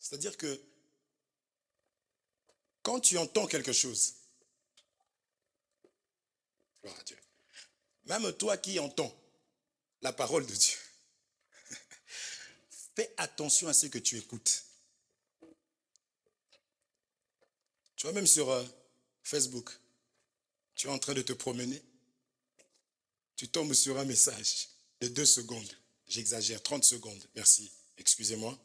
C'est-à-dire que quand tu entends quelque chose, gloire à Dieu, même toi qui entends la parole de Dieu, fais attention à ce que tu écoutes. Tu vois, même sur Facebook, tu es en train de te promener, tu tombes sur un message de 2 secondes. J'exagère, 30 secondes, merci, excusez-moi.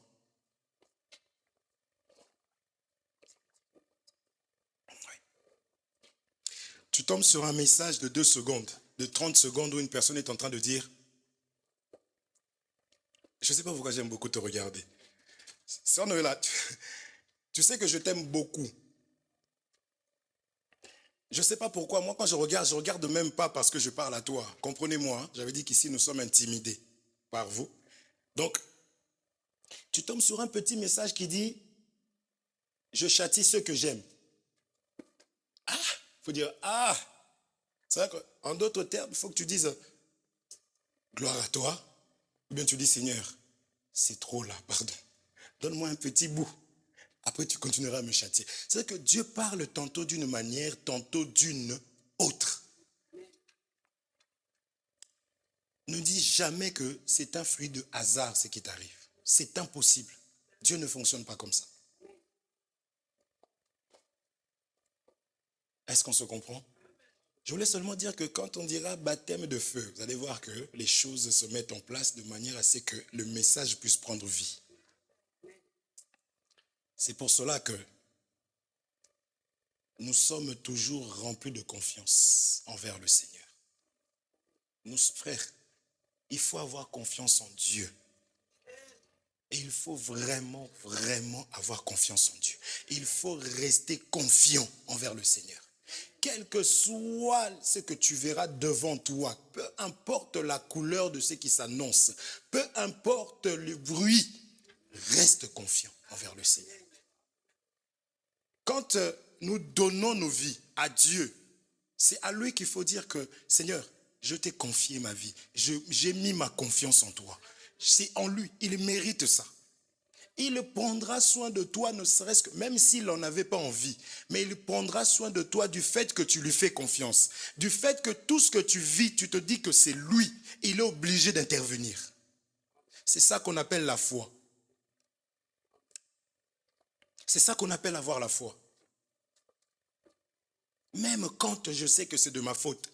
Tu tombes sur un message de 2 secondes, de 30 secondes où une personne est en train de dire, je ne sais pas pourquoi j'aime beaucoup te regarder. Sœur Noëlla, tu sais que je t'aime beaucoup. Je ne sais pas pourquoi, moi quand je regarde même pas parce que je parle à toi. Comprenez-moi, hein? J'avais dit qu'ici nous sommes intimidés par vous. Donc, tu tombes sur un petit message qui dit, je châtie ceux que j'aime. Ah, il faut dire, ah, c'est vrai qu'en d'autres termes, il faut que tu dises, gloire à toi, ou bien tu dis, Seigneur, c'est trop là, pardon. Donne-moi un petit bout. Après, tu continueras à me châtier. C'est que Dieu parle tantôt d'une manière, tantôt d'une autre. Ne dis jamais que c'est un fruit de hasard ce qui t'arrive. C'est impossible. Dieu ne fonctionne pas comme ça. Est-ce qu'on se comprend? Je voulais seulement dire que quand on dira baptême de feu, vous allez voir que les choses se mettent en place de manière à ce que le message puisse prendre vie. C'est pour cela que nous sommes toujours remplis de confiance envers le Seigneur. Nous, frères, il faut avoir confiance en Dieu. Et il faut vraiment, vraiment avoir confiance en Dieu. Il faut rester confiant envers le Seigneur. Quel que soit ce que tu verras devant toi, peu importe la couleur de ce qui s'annonce, peu importe le bruit, reste confiant envers le Seigneur. Quand nous donnons nos vies à Dieu, c'est à lui qu'il faut dire que, Seigneur, je t'ai confié ma vie. J'ai mis ma confiance en toi. C'est en lui, il mérite ça. Il prendra soin de toi, ne serait-ce que, même s'il n'en avait pas envie, mais il prendra soin de toi du fait que tu lui fais confiance. Du fait que tout ce que tu vis, tu te dis que c'est lui. Il est obligé d'intervenir. C'est ça qu'on appelle la foi. C'est ça qu'on appelle avoir la foi. Même quand je sais que c'est de ma faute.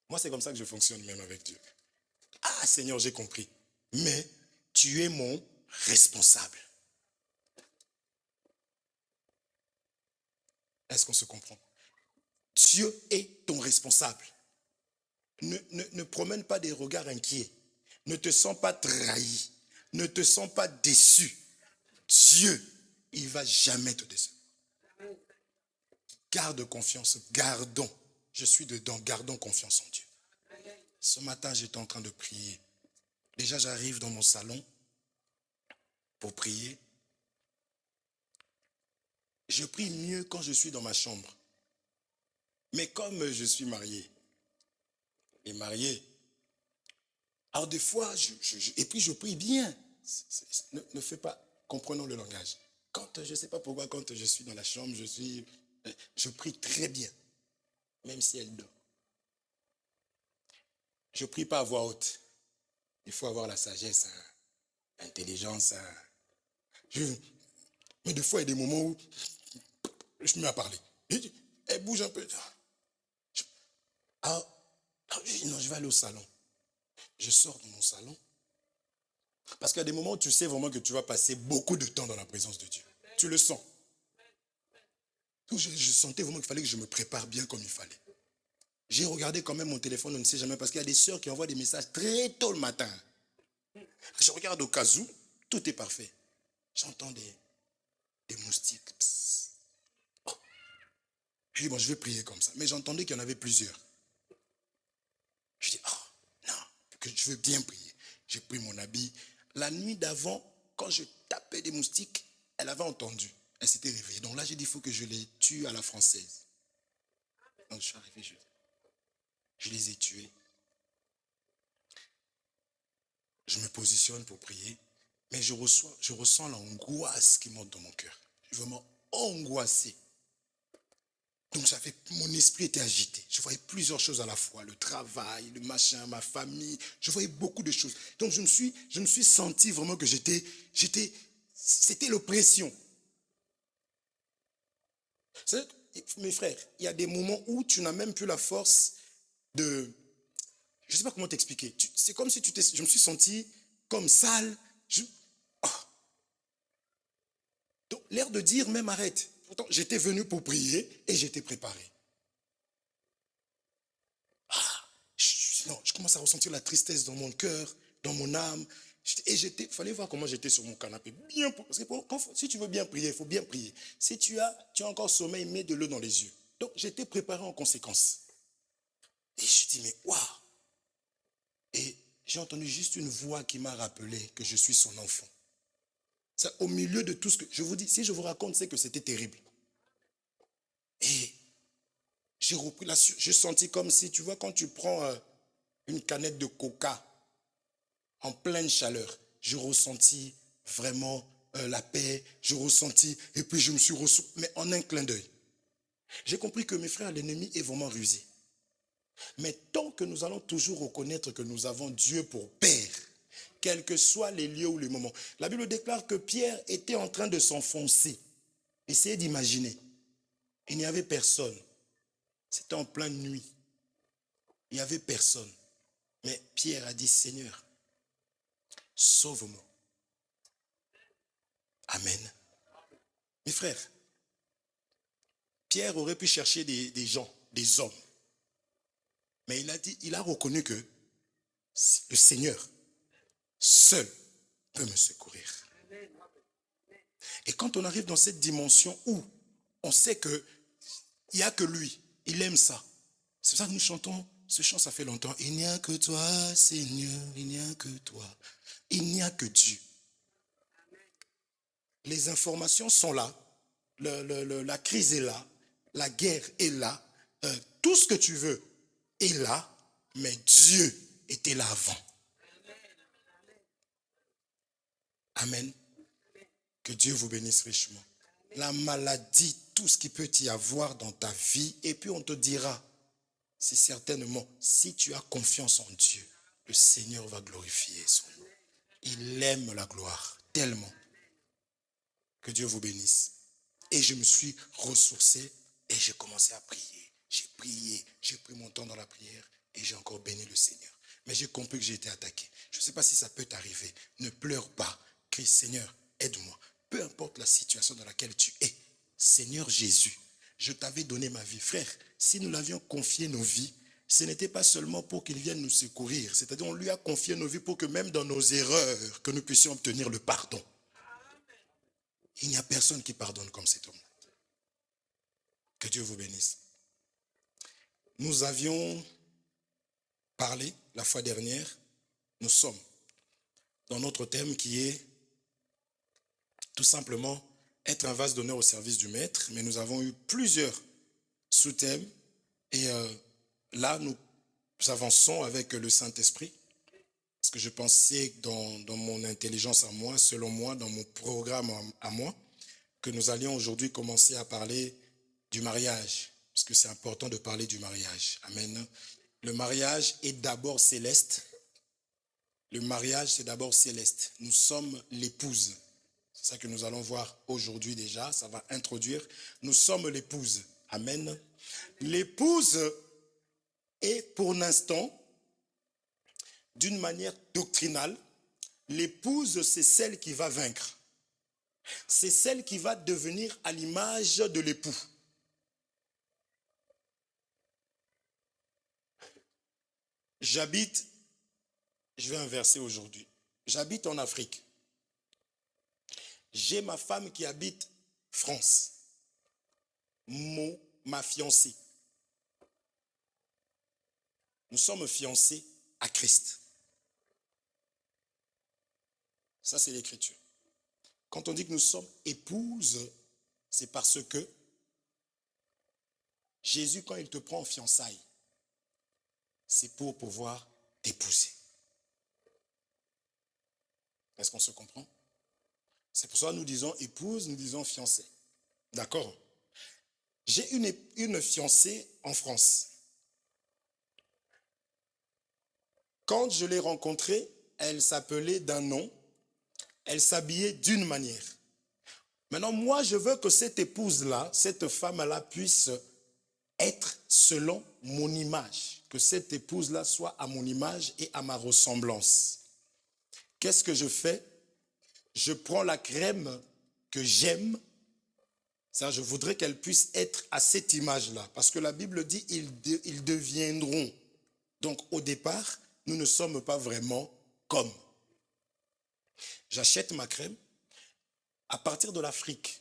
Moi, c'est comme ça que je fonctionne même avec Dieu. Ah, Seigneur, j'ai compris. Mais tu es mon responsable. Est-ce qu'on se comprend? Dieu est ton responsable. Ne promène pas des regards inquiets. Ne te sens pas trahi. Ne te sens pas déçu. Dieu, il ne va jamais te décevoir. Garde confiance. Gardons. Je suis dedans. Gardons confiance en Dieu. Ce matin, j'étais en train de prier. Déjà, j'arrive dans mon salon pour prier. Je prie mieux quand je suis dans ma chambre. Mais comme je suis marié, et marié, alors des fois, et puis je prie bien. Ne fais pas, comprenons le langage. Quand, je ne sais pas pourquoi, quand je suis dans la chambre, je prie très bien, même si elle dort. Je ne prie pas à voix haute. Il faut avoir la sagesse, l'intelligence. Mais des fois, il y a des moments où je me mets à parler. Elle bouge un peu. Je dis non, je vais aller au salon. Je sors de mon salon. Parce qu'il y a des moments où tu sais vraiment que tu vas passer beaucoup de temps dans la présence de Dieu. Tu le sens. Donc je sentais vraiment qu'il fallait que je me prépare bien comme il fallait. J'ai regardé quand même mon téléphone, on ne sait jamais, parce qu'il y a des sœurs qui envoient des messages très tôt le matin. Je regarde au cas où, tout est parfait. J'entends des moustiques. Oh. Je dis, bon, je vais prier comme ça. Mais j'entendais qu'il y en avait plusieurs. Je dis, oh, non, que je veux bien prier. J'ai pris mon habit. La nuit d'avant, quand je tapais des moustiques, elle avait entendu. Elle s'était réveillée. Donc là, j'ai dit, il faut que je les tue à la française. Donc je suis arrivé, je les ai tués. Je me positionne pour prier. Mais je ressens l'angoisse qui monte dans mon cœur. Je suis vraiment angoissé. Donc mon esprit était agité. Je voyais plusieurs choses à la fois. Le travail, le machin, ma famille. Je voyais beaucoup de choses. Donc je me suis senti vraiment que c'était l'oppression. Mes frères, il y a des moments où tu n'as même plus la force de... Je ne sais pas comment t'expliquer. C'est comme si je me suis senti comme sale. Donc l'air de dire même arrête. Pourtant, j'étais venu pour prier et j'étais préparé. Je commence à ressentir la tristesse dans mon cœur, dans mon âme. Et il fallait voir comment j'étais sur mon canapé. Parce que si tu veux bien prier, il faut bien prier. Si tu as encore sommeil, mets de l'eau dans les yeux. Donc j'étais préparé en conséquence. Et je dis, mais waouh! Et j'ai entendu juste une voix qui m'a rappelé que je suis son enfant. Ça, au milieu de tout ce que... Je vous dis, si je vous raconte, c'est que c'était terrible. Et j'ai senti comme si, tu vois, quand tu prends une canette de coca en pleine chaleur, je ressentis vraiment la paix, je ressentis, et puis je me suis ressourcé, mais en un clin d'œil. J'ai compris que mes frères, l'ennemi est vraiment rusé. Mais tant que nous allons toujours reconnaître que nous avons Dieu pour Père, quels que soient les lieux ou les moments. La Bible déclare que Pierre était en train de s'enfoncer. Essayez d'imaginer. Il n'y avait personne. C'était en pleine nuit. Il n'y avait personne. Mais Pierre a dit, Seigneur, sauve-moi. Amen. Mes frères, Pierre aurait pu chercher des gens, des hommes. Mais il a reconnu que le Seigneur seul peut me secourir. Et quand on arrive dans cette dimension où on sait qu'il n'y a que lui, il aime ça. C'est pour ça que nous chantons ce chant, ça fait longtemps. Il n'y a que toi, Seigneur, il n'y a que toi. Il n'y a que Dieu. Les informations sont là. La crise est là. La guerre est là. Tout ce que tu veux est là. Mais Dieu était là avant. Amen. Que Dieu vous bénisse richement. La maladie, tout ce qui peut y avoir dans ta vie, et puis on te dira, c'est certainement, si tu as confiance en Dieu, le Seigneur va glorifier son nom. Il aime la gloire tellement. Que Dieu vous bénisse. Et je me suis ressourcé et j'ai commencé à prier. J'ai prié, j'ai pris mon temps dans la prière et j'ai encore béni le Seigneur. Mais j'ai compris que j'ai été attaqué. Je ne sais pas si ça peut t'arriver. Ne pleure pas. Crie, Seigneur, aide-moi. Peu importe la situation dans laquelle tu es. Seigneur Jésus, je t'avais donné ma vie. Frère, si nous l'avions confié nos vies, ce n'était pas seulement pour qu'il vienne nous secourir. C'est-à-dire on lui a confié nos vies pour que même dans nos erreurs, que nous puissions obtenir le pardon. Il n'y a personne qui pardonne comme cet homme. Que Dieu vous bénisse. Nous avions parlé la fois dernière, nous sommes dans notre thème qui est tout simplement être un vase d'honneur au service du maître, mais nous avons eu plusieurs sous-thèmes et là nous avançons avec le Saint-Esprit parce que je pensais dans mon intelligence à moi, selon moi, dans mon programme à moi, que nous allions aujourd'hui commencer à parler du mariage, parce que c'est important de parler du mariage. Amen. Le mariage est d'abord céleste. Le mariage, c'est d'abord céleste. Nous sommes l'épouse. C'est ça que nous allons voir aujourd'hui déjà. Ça va introduire. Nous sommes l'épouse. Amen. L'épouse est pour l'instant, d'une manière doctrinale, l'épouse, c'est celle qui va vaincre. C'est celle qui va devenir à l'image de l'époux. Je vais inverser aujourd'hui. J'habite en Afrique. J'ai ma femme qui habite France. Ma fiancée. Nous sommes fiancés à Christ. Ça, c'est l'écriture. Quand on dit que nous sommes épouses, c'est parce que Jésus, quand il te prend en fiançailles, c'est pour pouvoir t'épouser. Est-ce qu'on se comprend? C'est pour ça que nous disons épouse, nous disons fiancée. D'accord? J'ai une fiancée en France. Quand je l'ai rencontrée, elle s'appelait d'un nom, elle s'habillait d'une manière. Maintenant, moi, je veux que cette épouse-là, cette femme-là puisse être selon mon image. Que cette épouse-là soit à mon image et à ma ressemblance. Qu'est-ce que je fais? Je prends la crème que j'aime. Ça, je voudrais qu'elle puisse être à cette image-là. Parce que la Bible dit, ils deviendront. Donc, au départ, nous ne sommes pas vraiment comme. J'achète ma crème à partir de l'Afrique.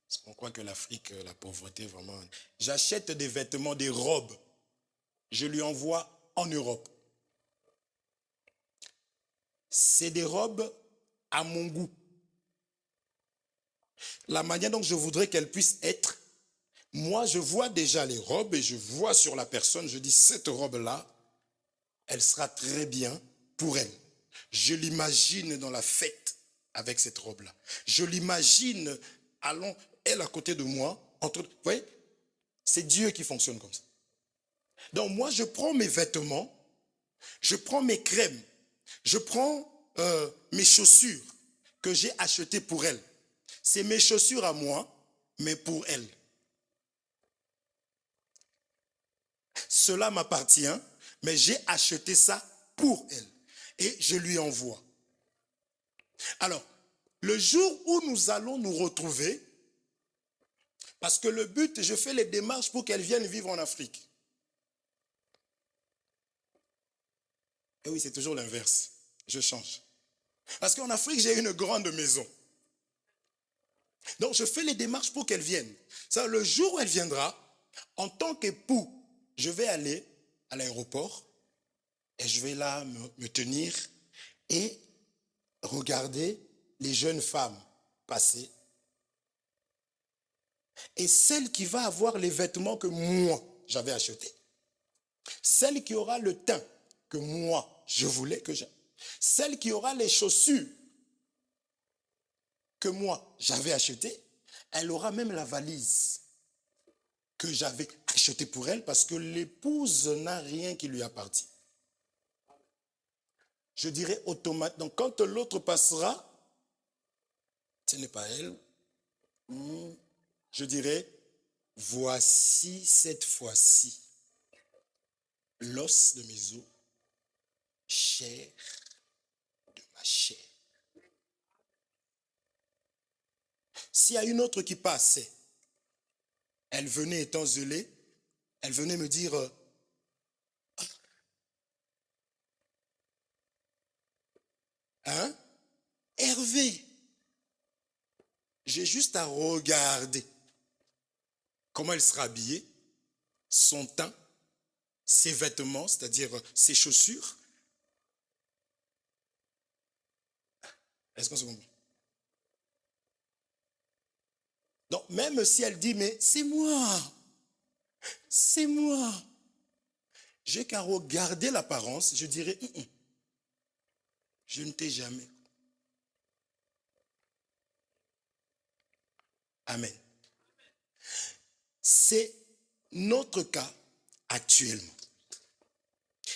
Parce qu'on croit que l'Afrique, la pauvreté, vraiment. J'achète des vêtements, des robes. Je lui envoie en Europe. C'est des robes à mon goût. La manière dont je voudrais qu'elle puisse être, moi je vois déjà les robes et je vois sur la personne, je dis cette robe-là, elle sera très bien pour elle. Je l'imagine dans la fête avec cette robe-là. Je l'imagine, allons, elle à côté de moi, vous voyez, c'est Dieu qui fonctionne comme ça. Donc moi je prends mes vêtements, je prends mes crèmes, je prends mes chaussures que j'ai achetées pour elle. C'est mes chaussures à moi, mais pour elle. Cela m'appartient, mais j'ai acheté ça pour elle. Et je lui envoie. Alors, le jour où nous allons nous retrouver, parce que le but, je fais les démarches pour qu'elle vienne vivre en Afrique. Et oui, c'est toujours l'inverse. Je change. Parce qu'en Afrique, j'ai une grande maison. Donc, je fais les démarches pour qu'elle vienne. Ça, le jour où elle viendra, en tant qu'époux, je vais aller à l'aéroport et je vais là me tenir et regarder les jeunes femmes passer. Et celle qui va avoir les vêtements que moi, j'avais achetés. Celle qui aura le teint que moi, je voulais que j'ai. Celle qui aura les chaussures que moi, j'avais achetées. Elle aura même la valise que j'avais achetée pour elle parce que l'épouse n'a rien qui lui appartient. Je dirais automatiquement. Donc quand l'autre passera, ce n'est pas elle, je dirais, voici cette fois-ci l'os de mes os, chair de ma chair. S'il y a une autre qui passait, elle venait étant zélée, elle venait me dire, hein, Hervé, j'ai juste à regarder comment elle sera habillée, son teint, ses vêtements, c'est-à-dire ses chaussures. Est-ce qu'on se comprend? Donc, même si elle dit, mais c'est moi, j'ai qu'à regarder l'apparence, je dirais, je ne t'ai jamais. Amen. C'est notre cas actuellement.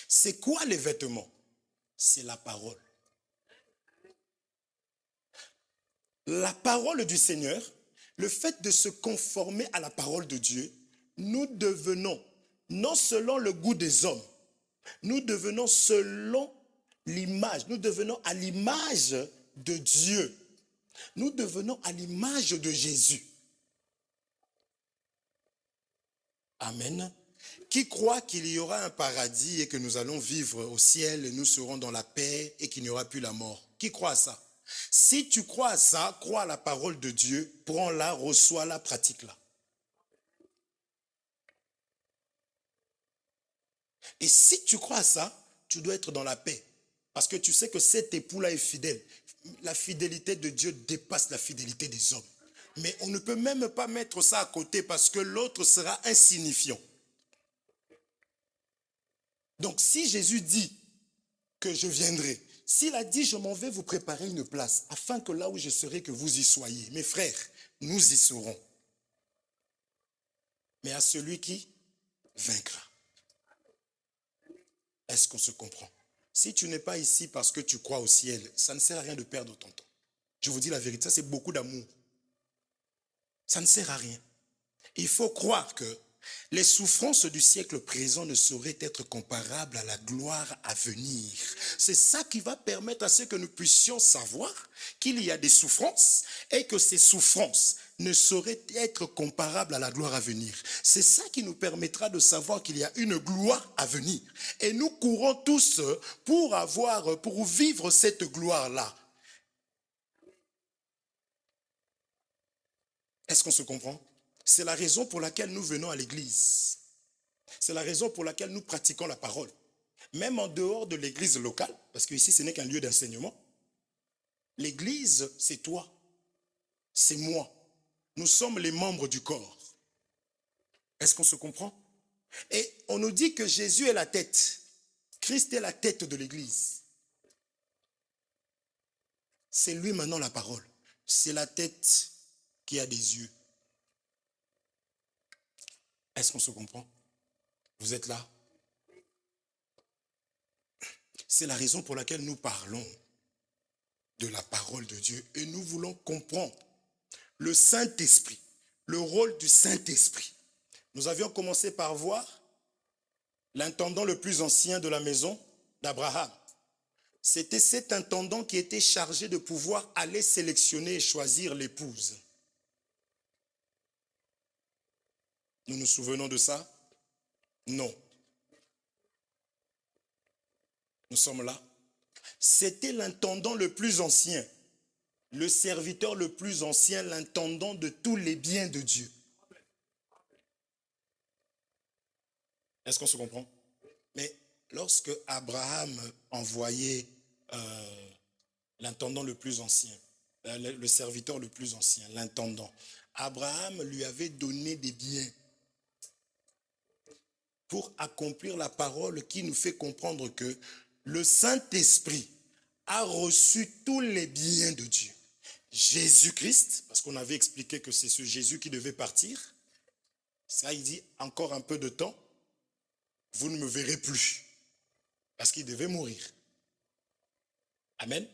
C'est quoi les vêtements? C'est la parole. La parole du Seigneur, le fait de se conformer à la parole de Dieu, nous devenons, non selon le goût des hommes, nous devenons selon l'image, nous devenons à l'image de Dieu. Nous devenons à l'image de Jésus. Amen. Qui croit qu'il y aura un paradis et que nous allons vivre au ciel et nous serons dans la paix et qu'il n'y aura plus la mort? Qui croit à ça? Si tu crois à ça, crois à la parole de Dieu, prends-la, reçois-la, pratique-la. Et si tu crois à ça, tu dois être dans la paix. Parce que tu sais que cet époux-là est fidèle. La fidélité de Dieu dépasse la fidélité des hommes. Mais on ne peut même pas mettre ça à côté parce que l'autre sera insignifiant. Donc si Jésus dit que je viendrai, S'il a dit, je m'en vais vous préparer une place, afin que là où je serai, que vous y soyez. Mes frères, nous y serons. Mais à celui qui vaincra. Est-ce qu'on se comprend? Si tu n'es pas ici parce que tu crois au ciel, ça ne sert à rien de perdre ton temps. Je vous dis la vérité, ça c'est beaucoup d'amour. Ça ne sert à rien. Il faut croire que les souffrances du siècle présent ne sauraient être comparables à la gloire à venir. C'est ça qui va permettre à ce que nous puissions savoir qu'il y a des souffrances et que ces souffrances ne sauraient être comparables à la gloire à venir. C'est ça qui nous permettra de savoir qu'il y a une gloire à venir. Et nous courons tous pour vivre cette gloire-là. Est-ce qu'on se comprend? C'est la raison pour laquelle nous venons à l'église. C'est la raison pour laquelle nous pratiquons la parole. Même en dehors de l'église locale, parce qu'ici ce n'est qu'un lieu d'enseignement. L'église, c'est toi, c'est moi. Nous sommes les membres du corps. Est-ce qu'on se comprend? Et on nous dit que Jésus est la tête. Christ est la tête de l'église. C'est lui maintenant la parole. C'est la tête qui a des yeux. Est-ce qu'on se comprend? Vous êtes là? C'est la raison pour laquelle nous parlons de la parole de Dieu et nous voulons comprendre le Saint-Esprit, le rôle du Saint-Esprit. Nous avions commencé par voir l'intendant le plus ancien de la maison d'Abraham. C'était cet intendant qui était chargé de pouvoir aller sélectionner et choisir l'épouse. Nous nous souvenons de ça? Non. Nous sommes là. C'était l'intendant le plus ancien, le serviteur le plus ancien, l'intendant de tous les biens de Dieu. Est-ce qu'on se comprend? Mais lorsque Abraham envoyait l'intendant le plus ancien, le serviteur le plus ancien, l'intendant, Abraham lui avait donné des biens pour accomplir la parole qui nous fait comprendre que le Saint-Esprit a reçu tous les biens de Dieu. Jésus-Christ, parce qu'on avait expliqué que c'est ce Jésus qui devait partir, ça il dit encore un peu de temps, vous ne me verrez plus, parce qu'il devait mourir. Amen.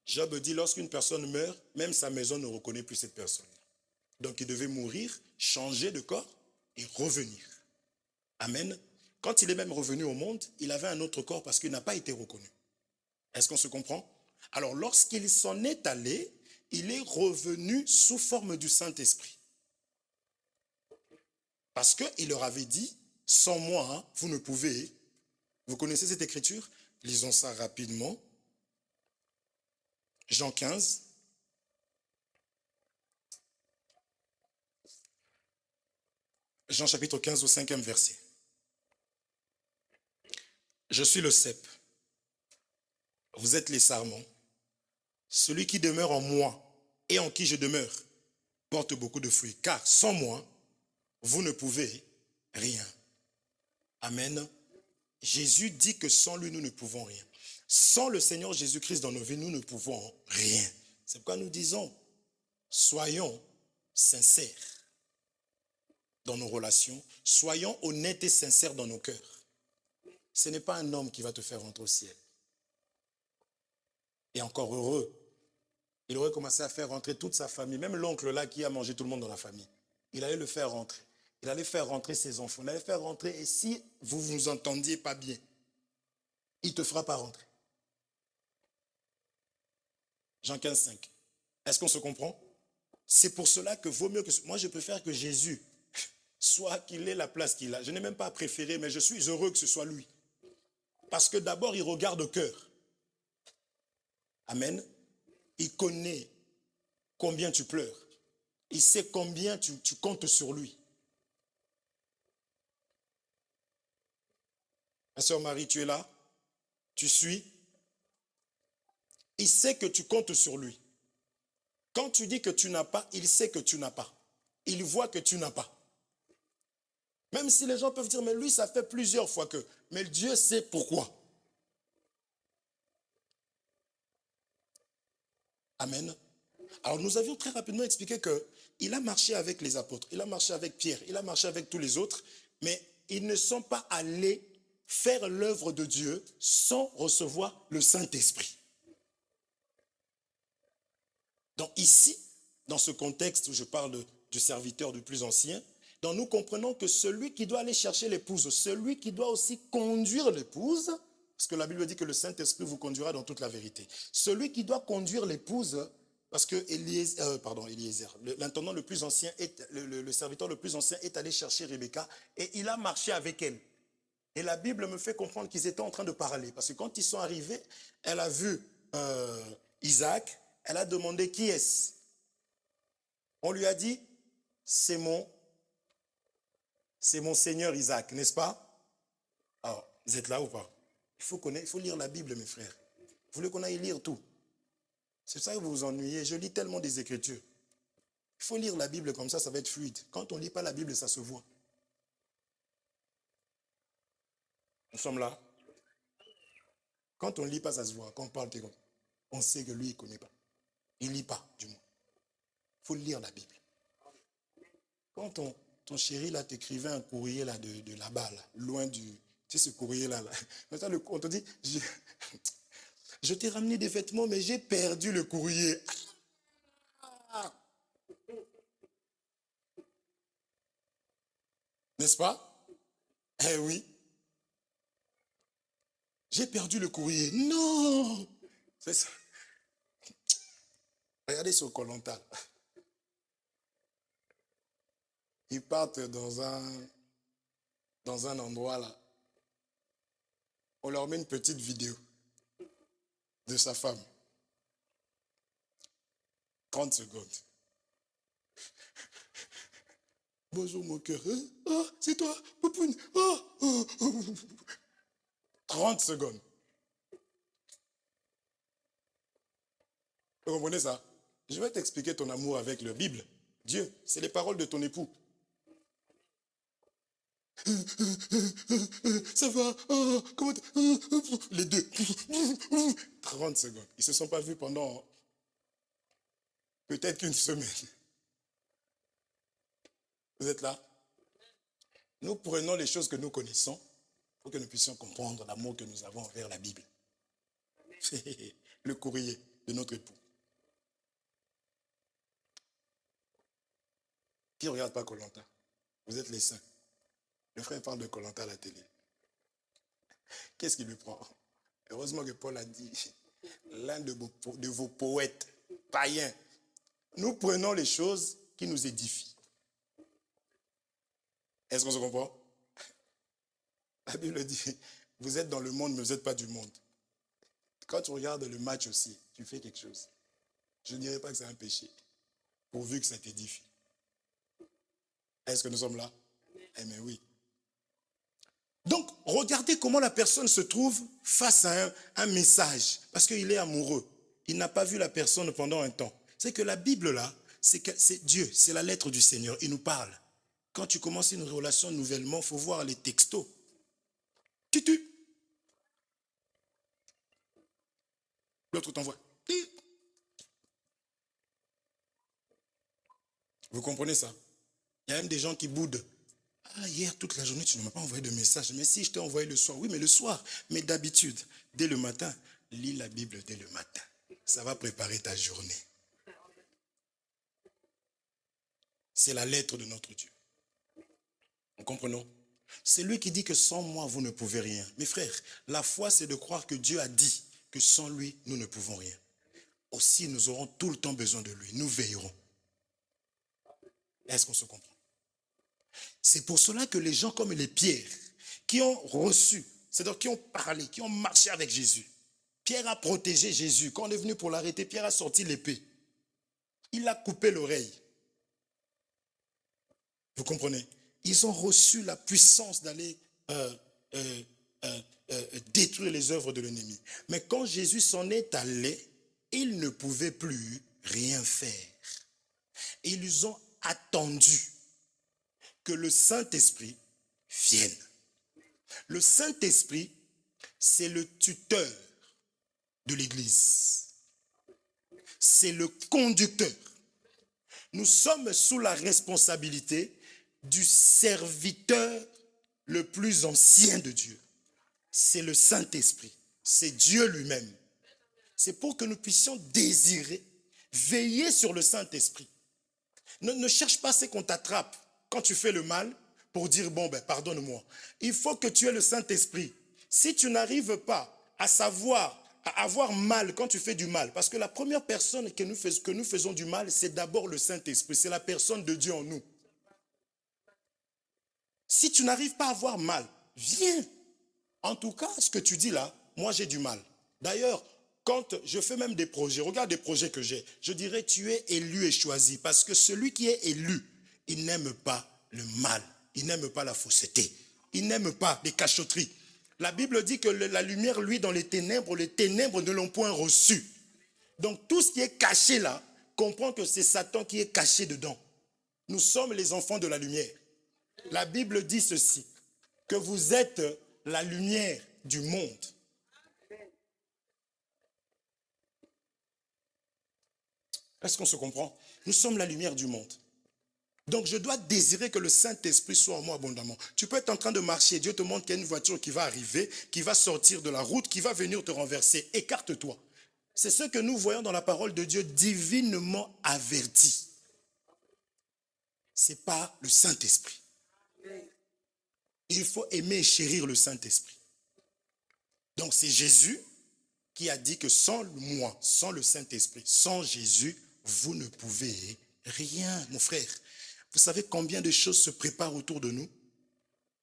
Job dit, lorsqu'une personne meurt, même sa maison ne reconnaît plus cette personne. Donc il devait mourir, changer de corps et revenir. Amen. Quand il est même revenu au monde, il avait un autre corps parce qu'il n'a pas été reconnu. Est-ce qu'on se comprend? Alors lorsqu'il s'en est allé, il est revenu sous forme du Saint-Esprit. Parce qu'il leur avait dit, sans moi, vous ne pouvez. Vous connaissez cette écriture? Lisons ça rapidement. Jean 15. Jean chapitre 15 au 5e verset. Je suis le cep. Vous êtes les sarments. Celui qui demeure en moi et en qui je demeure porte beaucoup de fruits. Car sans moi, vous ne pouvez rien. Amen. Jésus dit que sans lui, nous ne pouvons rien. Sans le Seigneur Jésus-Christ dans nos vies, nous ne pouvons rien. C'est pourquoi nous disons, soyons sincères dans nos relations, soyons honnêtes et sincères dans nos cœurs. Ce n'est pas un homme qui va te faire rentrer au ciel. Et encore heureux, il aurait commencé à faire rentrer toute sa famille, même l'oncle là qui a mangé tout le monde dans la famille. Il allait le faire rentrer. Il allait faire rentrer ses enfants. Il allait faire rentrer. Et si vous ne vous entendiez pas bien, il ne te fera pas rentrer. Jean 15, 5. Est-ce qu'on se comprend? C'est pour cela que vaut mieux que... Moi, je préfère que Jésus soit qu'il ait la place qu'il a. Je n'ai même pas à préférer, mais je suis heureux que ce soit lui. Parce que d'abord, il regarde au cœur. Amen. Il connaît combien tu pleures. Il sait combien tu comptes sur lui. Ma soeur Marie, tu es là? Tu suis? Il sait que tu comptes sur lui. Quand tu dis que tu n'as pas, il sait que tu n'as pas. Il voit que tu n'as pas. Même si les gens peuvent dire, mais lui, ça fait plusieurs fois que... Mais Dieu sait pourquoi. Amen. Alors nous avions très rapidement expliqué qu'il a marché avec les apôtres, il a marché avec Pierre, il a marché avec tous les autres, mais ils ne sont pas allés faire l'œuvre de Dieu sans recevoir le Saint-Esprit. Donc ici, dans ce contexte où je parle du serviteur du plus ancien, donc nous comprenons que celui qui doit aller chercher l'épouse, celui qui doit aussi conduire l'épouse, parce que la Bible dit que le Saint-Esprit vous conduira dans toute la vérité. Celui qui doit conduire l'épouse, parce que Eliezer, l'intendant le plus ancien, le serviteur le plus ancien est allé chercher Rebecca et il a marché avec elle. Et la Bible me fait comprendre qu'ils étaient en train de parler, parce que quand ils sont arrivés, elle a vu Isaac, elle a demandé qui est-ce. On lui a dit, c'est mon Seigneur Isaac, n'est-ce pas? Alors, vous êtes là ou pas? Il faut lire la Bible, mes frères. Vous voulez qu'on aille lire tout? C'est ça que vous vous ennuyez. Je lis tellement des Écritures. Il faut lire la Bible comme ça va être fluide. Quand on ne lit pas la Bible, ça se voit. Nous sommes là. Quand on ne lit pas, ça se voit. Quand on parle, on sait que lui, il ne connaît pas. Il ne lit pas, du moins. Il faut lire la Bible. Quand ton chéri là t'écrivait un courrier là de là-bas, là, loin du... Tu sais ce courrier-là. Maintenant, on te dit, je t'ai ramené des vêtements, mais j'ai perdu le courrier. Ah. N'est-ce pas? Eh oui. J'ai perdu le courrier. Non! C'est ça. Regardez sur Koh-Lanta. Ils partent dans un endroit là. On leur met une petite vidéo de sa femme. 30 secondes. Bonjour mon cœur. Oh, c'est toi, Poupoune. Oh, oh, oh. 30 secondes. Vous comprenez ça? Je vais t'expliquer ton amour avec la Bible. Dieu, c'est les paroles de ton époux. Ça va? Oh, comment les deux. 30 secondes. Ils ne se sont pas vus pendant peut-être qu'une semaine. Vous êtes là? Nous prenons les choses que nous connaissons pour que nous puissions comprendre l'amour que nous avons envers la Bible. Le courrier de notre époux. Qui ne regarde pas Koh-Lanta? Vous êtes les saints. Le frère parle de Koh-Lanta à la télé. Qu'est-ce qui lui prend? Heureusement que Paul a dit, l'un de vos poètes païens, nous prenons les choses qui nous édifient. Est-ce qu'on se comprend? La Bible dit, vous êtes dans le monde, mais vous n'êtes pas du monde. Quand tu regardes le match aussi, tu fais quelque chose. Je ne dirais pas que c'est un péché, pourvu que ça t'édifie. Est-ce que nous sommes là? Eh bien oui. Donc, regardez comment la personne se trouve face à un message. Parce qu'il est amoureux. Il n'a pas vu la personne pendant un temps. C'est que la Bible, là, c'est Dieu, c'est la lettre du Seigneur. Il nous parle. Quand tu commences une relation nouvellement, il faut voir les textos. Tutu. L'autre t'envoie. Vous comprenez ça? Il y a même des gens qui boudent. Ah, hier, toute la journée, tu ne m'as pas envoyé de message. Mais si, je t'ai envoyé le soir. Oui, mais le soir. Mais d'habitude, dès le matin, lis la Bible dès le matin. Ça va préparer ta journée. C'est la lettre de notre Dieu. Nous comprenons? C'est lui qui dit que sans moi, vous ne pouvez rien. Mes frères, la foi, c'est de croire que Dieu a dit que sans lui, nous ne pouvons rien. Aussi, nous aurons tout le temps besoin de lui. Nous veillerons. Est-ce qu'on se comprend? C'est pour cela que les gens comme les Pierre, qui ont reçu, c'est-à-dire qui ont parlé, qui ont marché avec Jésus. Pierre a protégé Jésus. Quand on est venu pour l'arrêter, Pierre a sorti l'épée. Il a coupé l'oreille. Vous comprenez? Ils ont reçu la puissance d'aller détruire les œuvres de l'ennemi. Mais quand Jésus s'en est allé, ils ne pouvaient plus rien faire. Et ils ont attendu que le Saint-Esprit vienne. Le Saint-Esprit, c'est le tuteur de l'Église. c'est le conducteur. Nous sommes sous la responsabilité du serviteur le plus ancien de Dieu. C'est le Saint-Esprit. C'est Dieu lui-même. C'est pour que nous puissions désirer, veiller sur le Saint-Esprit. Ne cherche pas ce qu'on t'attrape quand tu fais le mal pour dire, bon, pardonne-moi. Il faut que tu aies le Saint-Esprit. Si tu n'arrives pas à savoir, à avoir mal quand tu fais du mal, parce que la première personne que nous faisons du mal, c'est d'abord le Saint-Esprit. C'est la personne de Dieu en nous. Si tu n'arrives pas à avoir mal, viens. En tout cas, ce que tu dis là, moi j'ai du mal. D'ailleurs, quand je fais même des projets, regarde des projets que j'ai, je dirais tu es élu et choisi. Parce que celui qui est élu, il n'aime pas le mal. Il n'aime pas la fausseté. Il n'aime pas les cachotteries. La Bible dit que la lumière, lui, dans les ténèbres ne l'ont point reçu. Donc tout ce qui est caché là, comprends que c'est Satan qui est caché dedans. Nous sommes les enfants de la lumière. La Bible dit ceci, que vous êtes la lumière du monde. Est-ce qu'on se comprend? Nous sommes la lumière du monde. Donc je dois désirer que le Saint-Esprit soit en moi abondamment. Tu peux être en train de marcher, Dieu te montre qu'il y a une voiture qui va arriver, qui va sortir de la route, qui va venir te renverser. Écarte-toi. C'est ce que nous voyons dans la parole de Dieu, divinement averti. Ce n'est pas le Saint-Esprit. Il faut aimer et chérir le Saint-Esprit. Donc c'est Jésus qui a dit que sans moi, sans le Saint-Esprit, sans Jésus, vous ne pouvez rien, mon frère. Vous savez combien de choses se préparent autour de nous?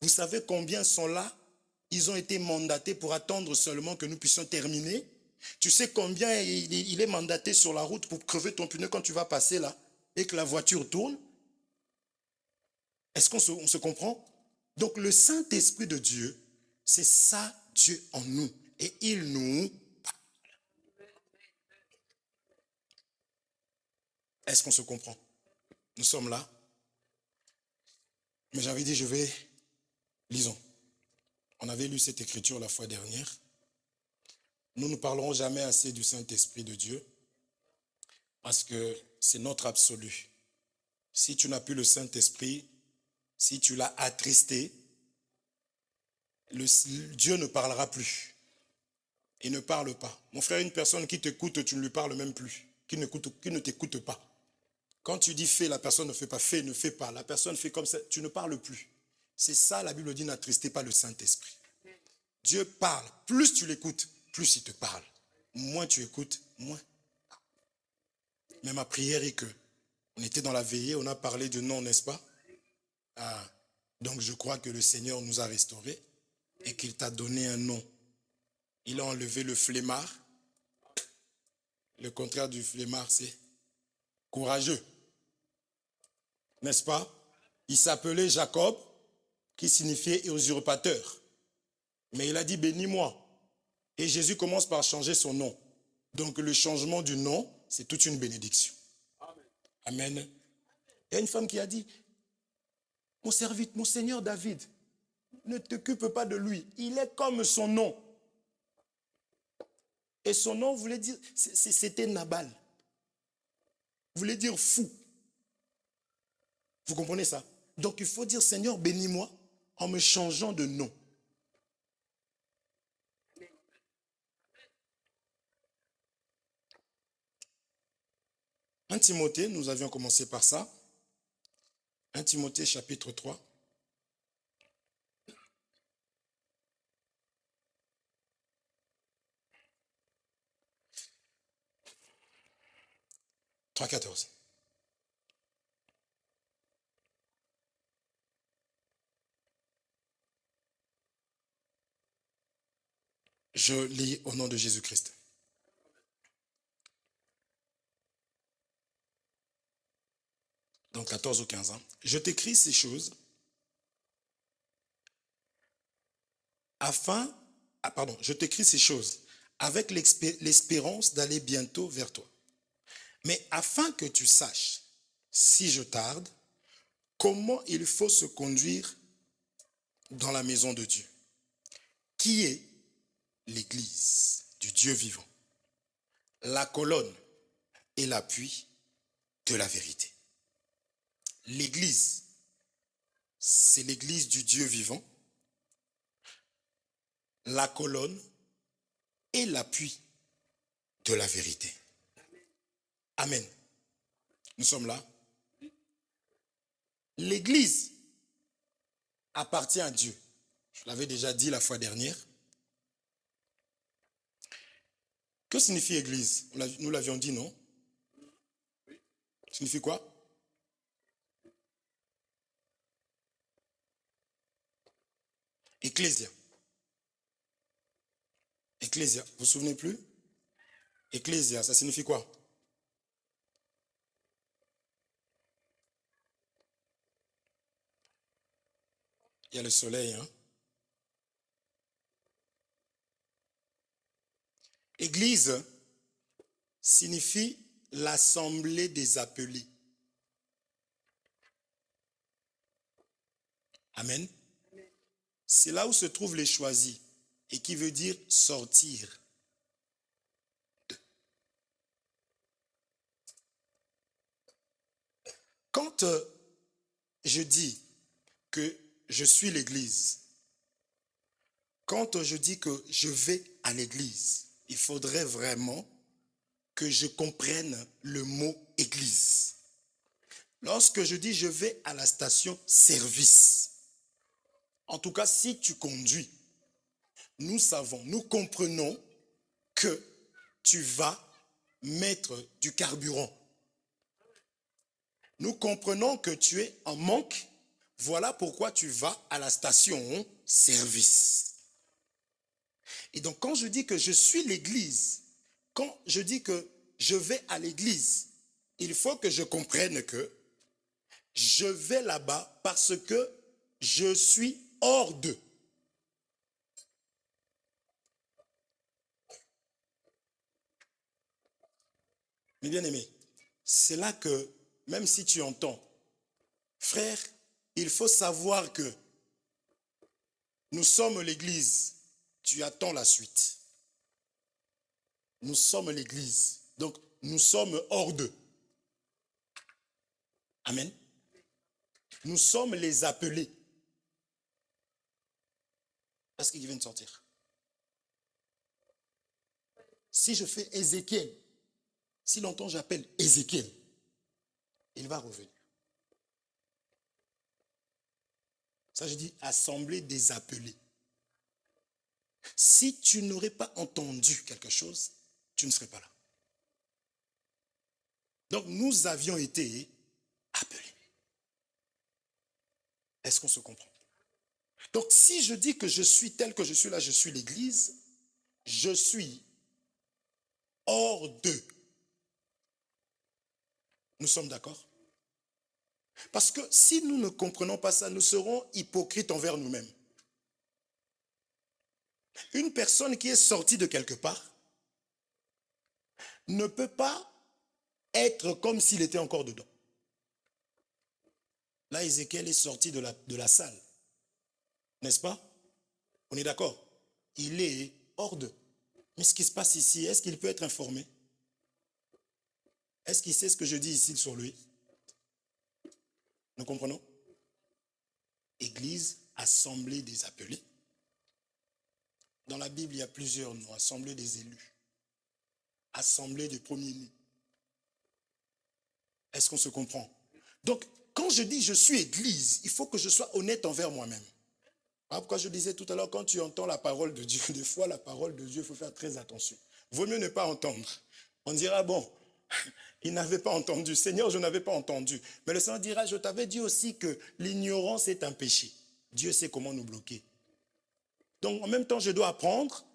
Vous savez combien sont là? Ils ont été mandatés pour attendre seulement que nous puissions terminer. Tu sais combien il est mandaté sur la route pour crever ton pneu quand tu vas passer là et que la voiture tourne? Est-ce qu'on se comprend? Donc le Saint-Esprit de Dieu, c'est ça Dieu en nous. Et il nous parle. Est-ce qu'on se comprend? Nous sommes là. Mais j'avais dit, lisons. On avait lu cette écriture la fois dernière. Nous ne parlerons jamais assez du Saint-Esprit de Dieu parce que c'est notre absolu. Si tu n'as plus le Saint-Esprit, si tu l'as attristé, Dieu ne parlera plus. Il ne parle pas. Mon frère, une personne qui t'écoute, tu ne lui parles même plus. Qui ne t'écoute pas. Quand tu dis fais, la personne ne fait pas. Fais, ne fais pas. La personne fait comme ça, tu ne parles plus. C'est ça, la Bible dit, n'attristez pas le Saint-Esprit. Dieu parle. Plus tu l'écoutes, plus il te parle. Moins tu écoutes, moins. Mais ma prière est que, on était dans la veillée, on a parlé de non, n'est-ce pas? Donc je crois que le Seigneur nous a restaurés et qu'il t'a donné un nom. Il a enlevé le flemmard. Le contraire du flemmard, c'est courageux. N'est-ce pas? Il s'appelait Jacob, qui signifiait usurpateur. Mais il a dit bénis-moi. Et Jésus commence par changer son nom. Donc le changement du nom, c'est toute une bénédiction. Amen. Il y a une femme qui a dit, mon Seigneur David, ne t'occupe pas de lui. Il est comme son nom. Et son nom voulait dire, c'était Nabal. Voulait dire fou. Vous comprenez ça? Donc il faut dire, Seigneur, bénis-moi en me changeant de nom. Un Timothée, nous avions commencé par ça. 1 Timothée chapitre 3. « 3,14. Je lis au nom de Jésus-Christ. Donc 14 ou 15 ans. Je t'écris ces choses je t'écris ces choses avec l'espérance d'aller bientôt vers toi. Mais afin que tu saches, si je tarde, comment il faut se conduire dans la maison de Dieu, qui est l'église du Dieu vivant, la colonne et l'appui de la vérité. L'Église, c'est l'Église du Dieu vivant, la colonne et l'appui de la vérité. Amen. Nous sommes là. L'Église appartient à Dieu. Je l'avais déjà dit la fois dernière. Que signifie Église? Nous l'avions dit, non? Signifie quoi? Ecclésia. Ecclésia, vous vous souvenez plus? Ecclésia, ça signifie quoi? Il y a le soleil, hein? Église signifie l'assemblée des appelés. Amen. C'est là où se trouvent les choisis et qui veut dire sortir. Quand je dis que je suis l'Église, quand je dis que je vais à l'Église, il faudrait vraiment que je comprenne le mot Église. Lorsque je dis je vais à la station-service, en tout cas si tu conduis, nous savons, nous comprenons que tu vas mettre du carburant. Nous comprenons que tu es en manque. Voilà pourquoi tu vas à la station-service. Et donc quand je dis que je suis l'Église, quand je dis que je vais à l'Église, il faut que je comprenne que je vais là-bas parce que je suis hors d'eux. Mais bien aimé, c'est là que, même si tu entends, frère, il faut savoir que nous sommes l'Église. Tu attends la suite. Nous sommes l'Église. Donc, nous sommes hors d'eux. Amen. Nous sommes les appelés. Parce qu'ils viennent de sortir. Si je fais Ézéchiel, si longtemps j'appelle Ézéchiel, il va revenir. Ça, je dis assemblée des appelés. Si tu n'aurais pas entendu quelque chose, tu ne serais pas là. Donc, nous avions été appelés. Est-ce qu'on se comprend? Donc, si je dis que je suis tel que je suis là, je suis l'Église, je suis hors d'eux. Nous sommes d'accord? Parce que si nous ne comprenons pas ça, nous serons hypocrites envers nous-mêmes. Une personne qui est sortie de quelque part ne peut pas être comme s'il était encore dedans. Là, Ézéchiel est sorti de la salle. N'est-ce pas? On est d'accord? Il est hors d'eux. Mais ce qui se passe ici, est-ce qu'il peut être informé? Est-ce qu'il sait ce que je dis ici sur lui? Nous comprenons? Église, assemblée des appelés. Dans la Bible, il y a plusieurs noms. Assemblée des élus. Assemblée des premiers-nés. Est-ce qu'on se comprend? Donc, quand je dis je suis Église, il faut que je sois honnête envers moi-même. Pourquoi je disais tout à l'heure, quand tu entends la parole de Dieu, des fois la parole de Dieu, il faut faire très attention. Vaut mieux ne pas entendre. On dira, bon, il n'avait pas entendu. Seigneur, je n'avais pas entendu. Mais le Seigneur dira, je t'avais dit aussi que l'ignorance est un péché. Dieu sait comment nous bloquer. Donc, en même temps, je dois apprendre.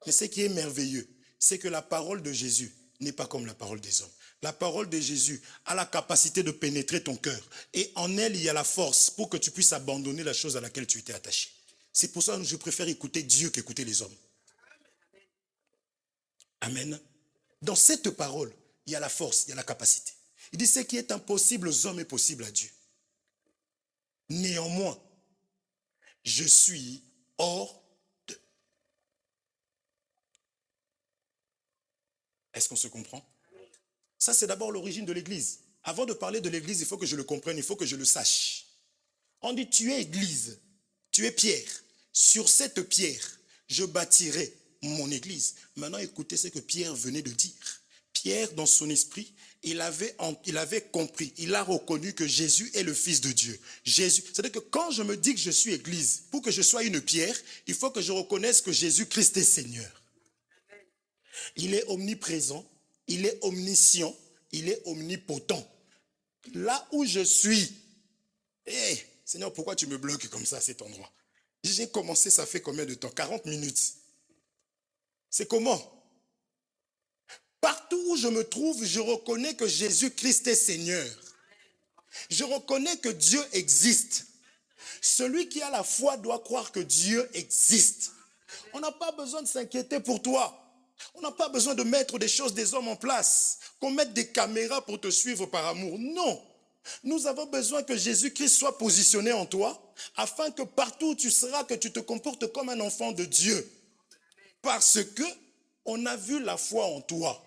Mais ce qui est merveilleux, c'est que la parole de Jésus n'est pas comme la parole des hommes. La parole de Jésus a la capacité de pénétrer ton cœur. Et en elle, il y a la force pour que tu puisses abandonner la chose à laquelle tu étais attaché. C'est pour ça que je préfère écouter Dieu qu'écouter les hommes. Amen. Dans cette parole, il y a la force, il y a la capacité. Il dit, ce qui est impossible aux hommes est possible à Dieu. Néanmoins, je suis hors d'eux. Est-ce qu'on se comprend? Ça, c'est d'abord l'origine de l'église. Avant de parler de l'église, il faut que je le comprenne, il faut que je le sache. On dit, tu es église, tu es pierre. Sur cette pierre, je bâtirai mon église. Maintenant, écoutez ce que Pierre venait de dire. Pierre, dans son esprit, il avait compris, il a reconnu que Jésus est le Fils de Dieu. Jésus, c'est-à-dire que quand je me dis que je suis église, pour que je sois une pierre, il faut que je reconnaisse que Jésus-Christ est Seigneur. Il est omniprésent, il est omniscient, il est omnipotent. Là où je suis, Seigneur, pourquoi tu me bloques comme ça à cet endroit? J'ai commencé, ça fait combien de temps? 40 minutes. C'est comment? Partout où je me trouve, je reconnais que Jésus-Christ est Seigneur. Je reconnais que Dieu existe. Celui qui a la foi doit croire que Dieu existe. On n'a pas besoin de s'inquiéter pour toi. On n'a pas besoin de mettre des choses, des hommes en place. Qu'on mette des caméras pour te suivre par amour. Non. Nous avons besoin que Jésus-Christ soit positionné en toi, afin que partout où tu seras, que tu te comportes comme un enfant de Dieu. Parce que on a vu la foi en toi.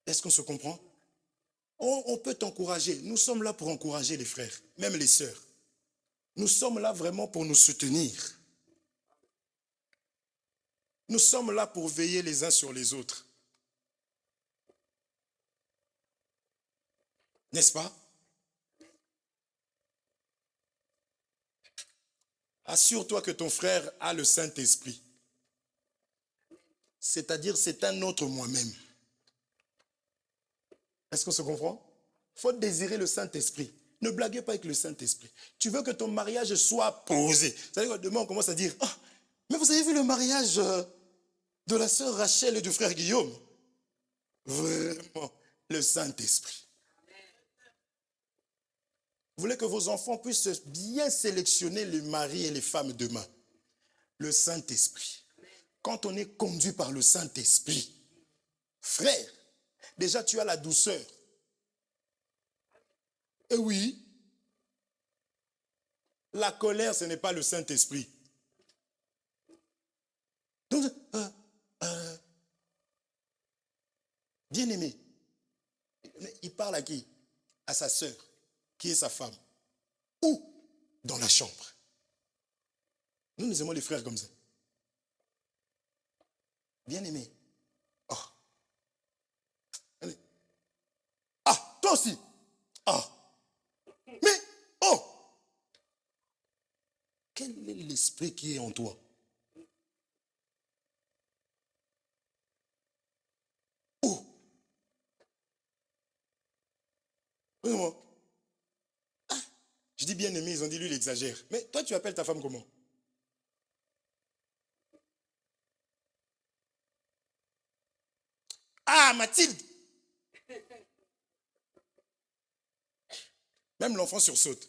Est-ce qu'on se comprend? On peut t'encourager. Nous sommes là pour encourager les frères, même les sœurs. Nous sommes là vraiment pour nous soutenir. Nous sommes là pour veiller les uns sur les autres. N'est-ce pas? Assure-toi que ton frère a le Saint-Esprit. C'est-à-dire, c'est un autre moi-même. Est-ce qu'on se comprend? Il faut désirer le Saint-Esprit. Ne blaguez pas avec le Saint-Esprit. Tu veux que ton mariage soit posé. C'est-à-dire que demain, on commence à dire, ah, mais vous avez vu le mariage de la sœur Rachel et du frère Guillaume? Vraiment, le Saint-Esprit. Vous voulez que vos enfants puissent bien sélectionner les maris et les femmes demain? Le Saint-Esprit. Quand on est conduit par le Saint-Esprit, frère, déjà tu as la douceur. Et oui, la colère, ce n'est pas le Saint-Esprit. Donc, bien-aimé, il parle à qui? À sa sœur, qui est sa femme. Où? Dans la chambre. Nous aimons les frères comme ça. Bien-aimé. Oh. Ah, toi aussi. Ah. Mais, oh. Quel est l'esprit qui est en toi? Oh. Ah. Je dis bien-aimé, ils ont dit lui, il exagère. Mais toi, tu appelles ta femme comment? Ah, Mathilde. Même l'enfant sursaute.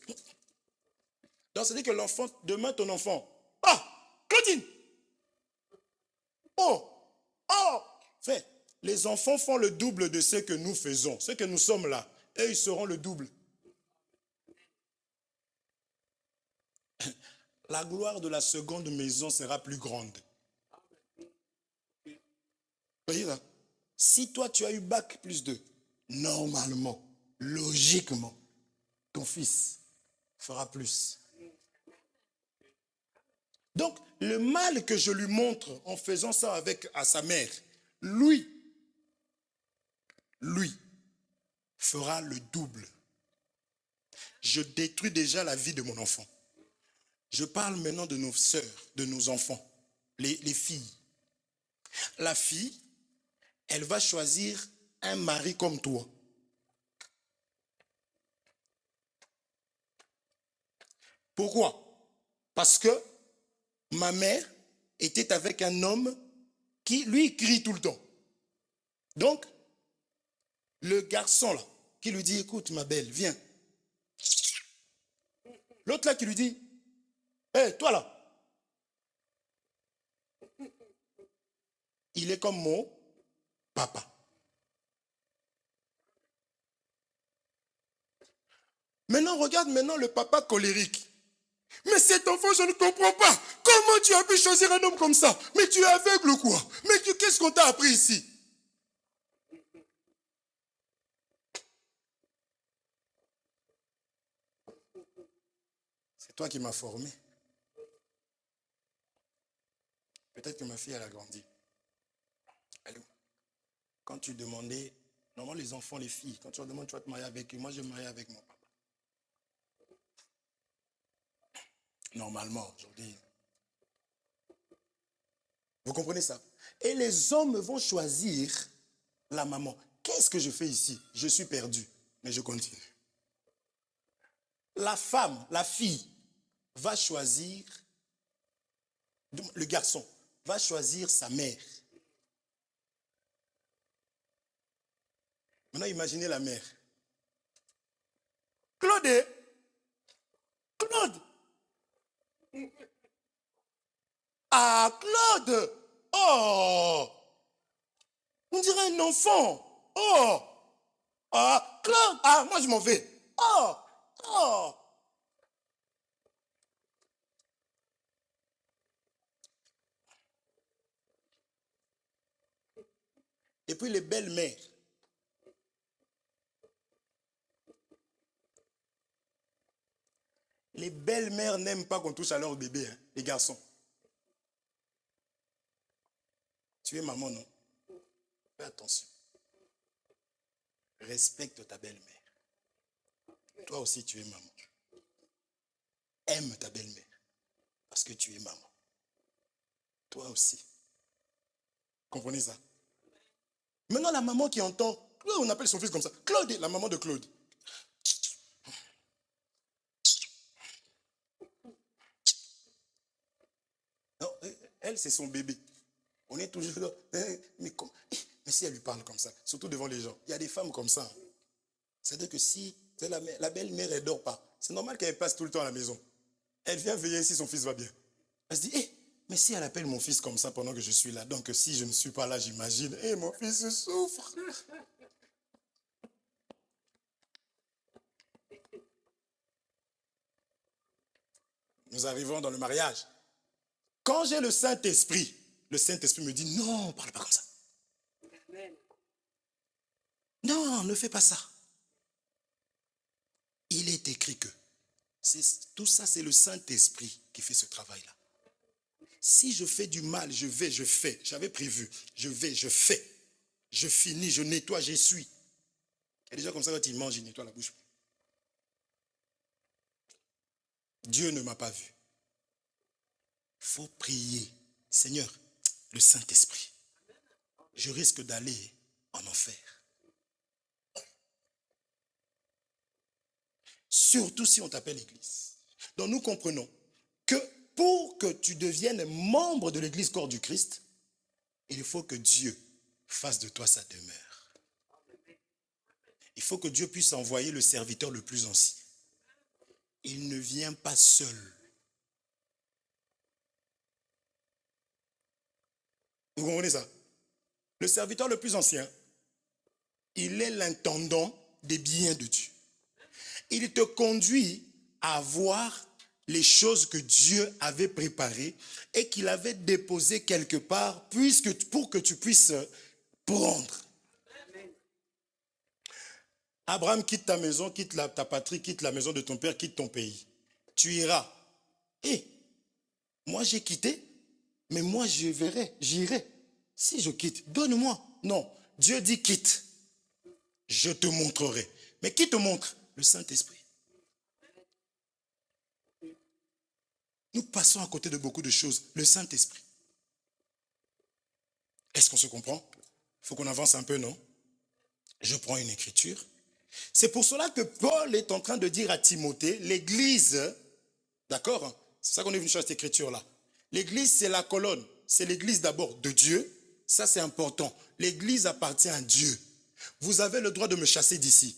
Donc, c'est-à-dire que l'enfant, demain, ton enfant, ah, Claudine. Oh, oh. Fait, les enfants font le double de ce que nous faisons, ce que nous sommes là. Et ils seront le double. La gloire de la seconde maison sera plus grande. Vous voyez là? Si toi, tu as eu bac plus 2, normalement, logiquement, ton fils fera plus. Donc, le mal que je lui montre en faisant ça à sa mère, lui fera le double. Je détruis déjà la vie de mon enfant. Je parle maintenant de nos sœurs, de nos enfants, les filles. La fille, elle va choisir un mari comme toi. Pourquoi? Parce que ma mère était avec un homme qui, lui, crie tout le temps. Donc, le garçon là, qui lui dit, écoute ma belle, viens. L'autre là qui lui dit, hé, toi là. Il est comme mon papa. Maintenant, regarde maintenant le papa colérique. Mais cet enfant, je ne comprends pas. Comment tu as pu choisir un homme comme ça? Mais tu es aveugle ou quoi? Mais qu'est-ce qu'on t'a appris ici? C'est toi qui m'as formé. Peut-être que ma fille, elle a grandi. Allô? Quand tu demandais, normalement les enfants, les filles, quand tu leur demandes, tu vas te marier avec eux. Moi, je me marie avec mon papa. Normalement, aujourd'hui. Vous comprenez ça? Et les hommes vont choisir la maman. Qu'est-ce que je fais ici? Je suis perdu, mais je continue. La femme, la fille, va choisir, le garçon va choisir sa mère. Maintenant, imaginez la mère. Claude, Claude. Ah, Claude. Oh, on dirait un enfant. Oh, ah, Claude. Ah, moi je m'en vais. Oh, oh. Et puis les belles-mères. Les belles-mères n'aiment pas qu'on touche à leur bébé, hein, les garçons. Tu es maman, non? Fais attention. Respecte ta belle-mère. Toi aussi, tu es maman. Aime ta belle-mère. Parce que tu es maman. Toi aussi. Comprenez ça? Maintenant, la maman qui entend, on appelle son fils comme ça. Claude, la maman de Claude. Non, elle, c'est son bébé. On est toujours là. Mais si elle lui parle comme ça, surtout devant les gens, il y a des femmes comme ça. C'est-à-dire que si la belle-mère, elle ne dort pas, c'est normal qu'elle passe tout le temps à la maison. Elle vient veiller si son fils va bien. Elle se dit, mais si elle appelle mon fils comme ça pendant que je suis là, donc si je ne suis pas là, j'imagine, mon fils souffre. Nous arrivons dans le mariage. Quand j'ai le Saint-Esprit me dit, non, parle pas comme ça. Non, ne fais pas ça. Il est écrit que tout ça, c'est le Saint-Esprit qui fait ce travail-là. Si je fais du mal, je fais. J'avais prévu. Je fais. Je finis, je nettoie, j'essuie. Il y a des gens comme ça, quand ils mangent, ils nettoient la bouche. Dieu ne m'a pas vu. Il faut prier. Seigneur, le Saint-Esprit, je risque d'aller en enfer. Surtout si on t'appelle l'église. Donc nous comprenons que pour que tu deviennes membre de l'église corps du Christ, il faut que Dieu fasse de toi sa demeure. Il faut que Dieu puisse envoyer le serviteur le plus ancien. Il ne vient pas seul. Vous comprenez ça? Le serviteur le plus ancien, il est l'intendant des biens de Dieu. Il te conduit à voir les choses que Dieu avait préparées et qu'il avait déposées quelque part pour que tu puisses prendre. Abraham, quitte ta maison, quitte ta patrie, quitte la maison de ton père, quitte ton pays. Tu iras. Moi j'ai quitté, mais moi j'irai. Si je quitte, donne-moi. Non, Dieu dit quitte. Je te montrerai. Mais qui te montre? Le Saint-Esprit. Nous passons à côté de beaucoup de choses. Le Saint-Esprit. Est-ce qu'on se comprend? Il faut qu'on avance un peu, non? Je prends une écriture. C'est pour cela que Paul est en train de dire à Timothée, l'église, d'accord? C'est ça qu'on est venu chercher cette écriture-là. L'église, c'est la colonne. C'est l'église d'abord de Dieu. Ça, c'est important. L'église appartient à Dieu. Vous avez le droit de me chasser d'ici.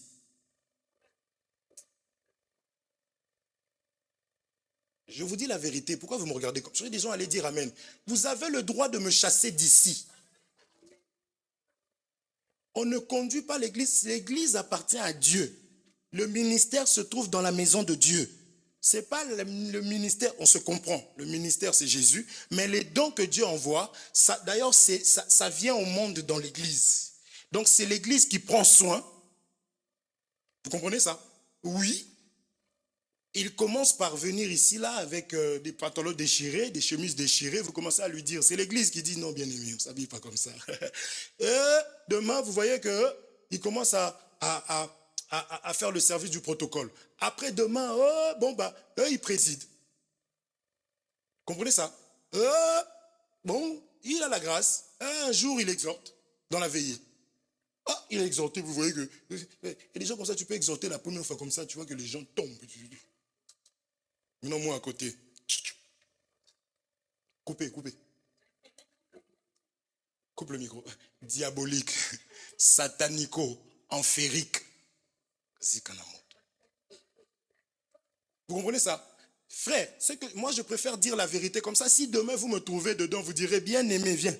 Je vous dis la vérité. Pourquoi vous me regardez comme ça? Les gens allaient dire amen. Vous avez le droit de me chasser d'ici. On ne conduit pas l'église. L'église appartient à Dieu. Le ministère se trouve dans la maison de Dieu. C'est pas le ministère, on se comprend. Le ministère, c'est Jésus. Mais les dons que Dieu envoie, d'ailleurs, ça vient au monde dans l'église. Donc, c'est l'église qui prend soin. Vous comprenez ça? Oui. Il commence par venir ici, là, avec des pantalons déchirés, des chemises déchirées. Vous commencez à lui dire, c'est l'église qui dit, non, bien aimé, on ne s'habille pas comme ça. Et demain, vous voyez qu'il commence à faire le service du protocole. Après, demain, eux, ils président. Comprenez ça? Il a la grâce. Un jour, il exhorte dans la veillée. Ah, il a exhorté, vous voyez que... Et des gens comme ça, tu peux exhorter la première fois comme ça, tu vois que les gens tombent. Maintenant, moi à côté. Coupez. Coupe le micro. Diabolique, satanico, amphérique. Vous comprenez ça? Frère, c'est que moi je préfère dire la vérité comme ça. Si demain vous me trouvez dedans, vous direz bien aimé, viens.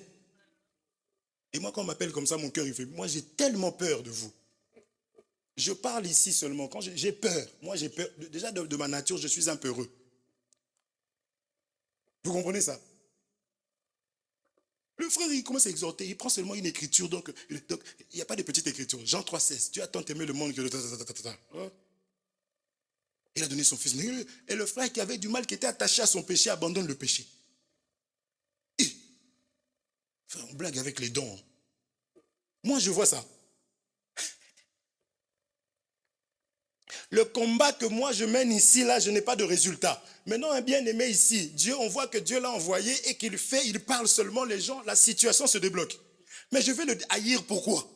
Et moi quand on m'appelle comme ça, mon cœur il fait. Moi j'ai tellement peur de vous. Je parle ici seulement quand j'ai peur. Moi j'ai peur. Déjà de ma nature, je suis un peu heureux. Vous comprenez ça? Le frère, il commence à exhorter, il prend seulement une écriture, donc il n'y a pas de petite écriture. Jean 3,16, Dieu a tant aimé le monde que... Il a donné son fils. Et le frère qui avait du mal, qui était attaché à son péché, abandonne le péché. Frère, on blague avec les dons. Moi, je vois ça. Le combat que moi je mène ici, là, je n'ai pas de résultat. Maintenant, un bien-aimé ici, Dieu, on voit que Dieu l'a envoyé et qu'il fait, il parle seulement, les gens, la situation se débloque. Mais je vais le haïr, pourquoi?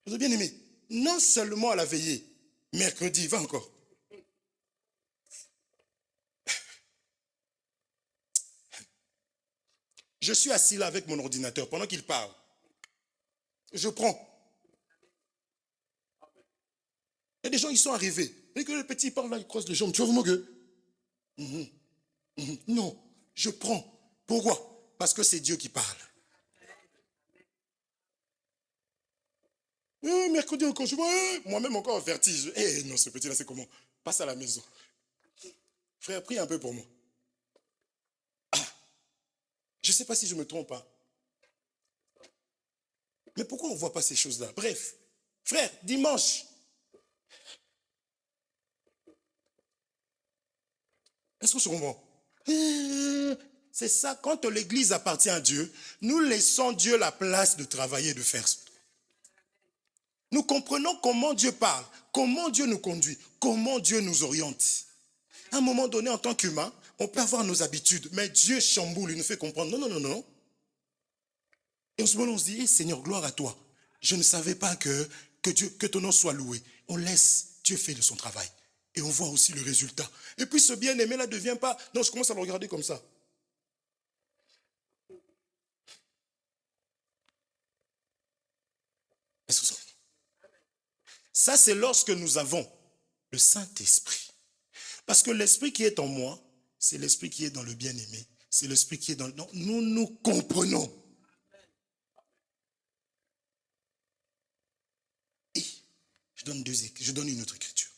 Vous avez bien aimé. Non seulement à la veillée, mercredi, va encore. Je suis assis là avec mon ordinateur pendant qu'il parle. Je prends. Il y a des gens, ils sont arrivés. Et que le petit parle là, il croise les jambes. Tu vois vraiment que... Non, je prends. Pourquoi? Parce que c'est Dieu qui parle. Mercredi encore, je vois, moi-même encore en vertige. Non, ce petit-là, c'est comment? Passe à la maison. Frère, prie un peu pour moi. Je ne sais pas si je me trompe pas. Mais pourquoi on ne voit pas ces choses-là? Bref, frère, dimanche. Est-ce qu'on se comprend? C'est ça, quand l'église appartient à Dieu, nous laissons Dieu la place de travailler, de faire. Nous comprenons comment Dieu parle, comment Dieu nous conduit, comment Dieu nous oriente. À un moment donné, en tant qu'humain, on peut avoir nos habitudes, mais Dieu chamboule, il nous fait comprendre. Non. Et en ce moment, on se dit, Seigneur, gloire à toi. Je ne savais pas que ton nom soit loué. On laisse Dieu faire de son travail. Et on voit aussi le résultat. Et puis ce bien-aimé là ne devient pas... Non, je commence à le regarder comme ça. Ça, c'est lorsque nous avons le Saint-Esprit. Parce que l'Esprit qui est en moi, c'est l'Esprit qui est dans le bien-aimé. C'est l'Esprit qui est dans le... Non, nous comprenons. Et je donne une autre écriture.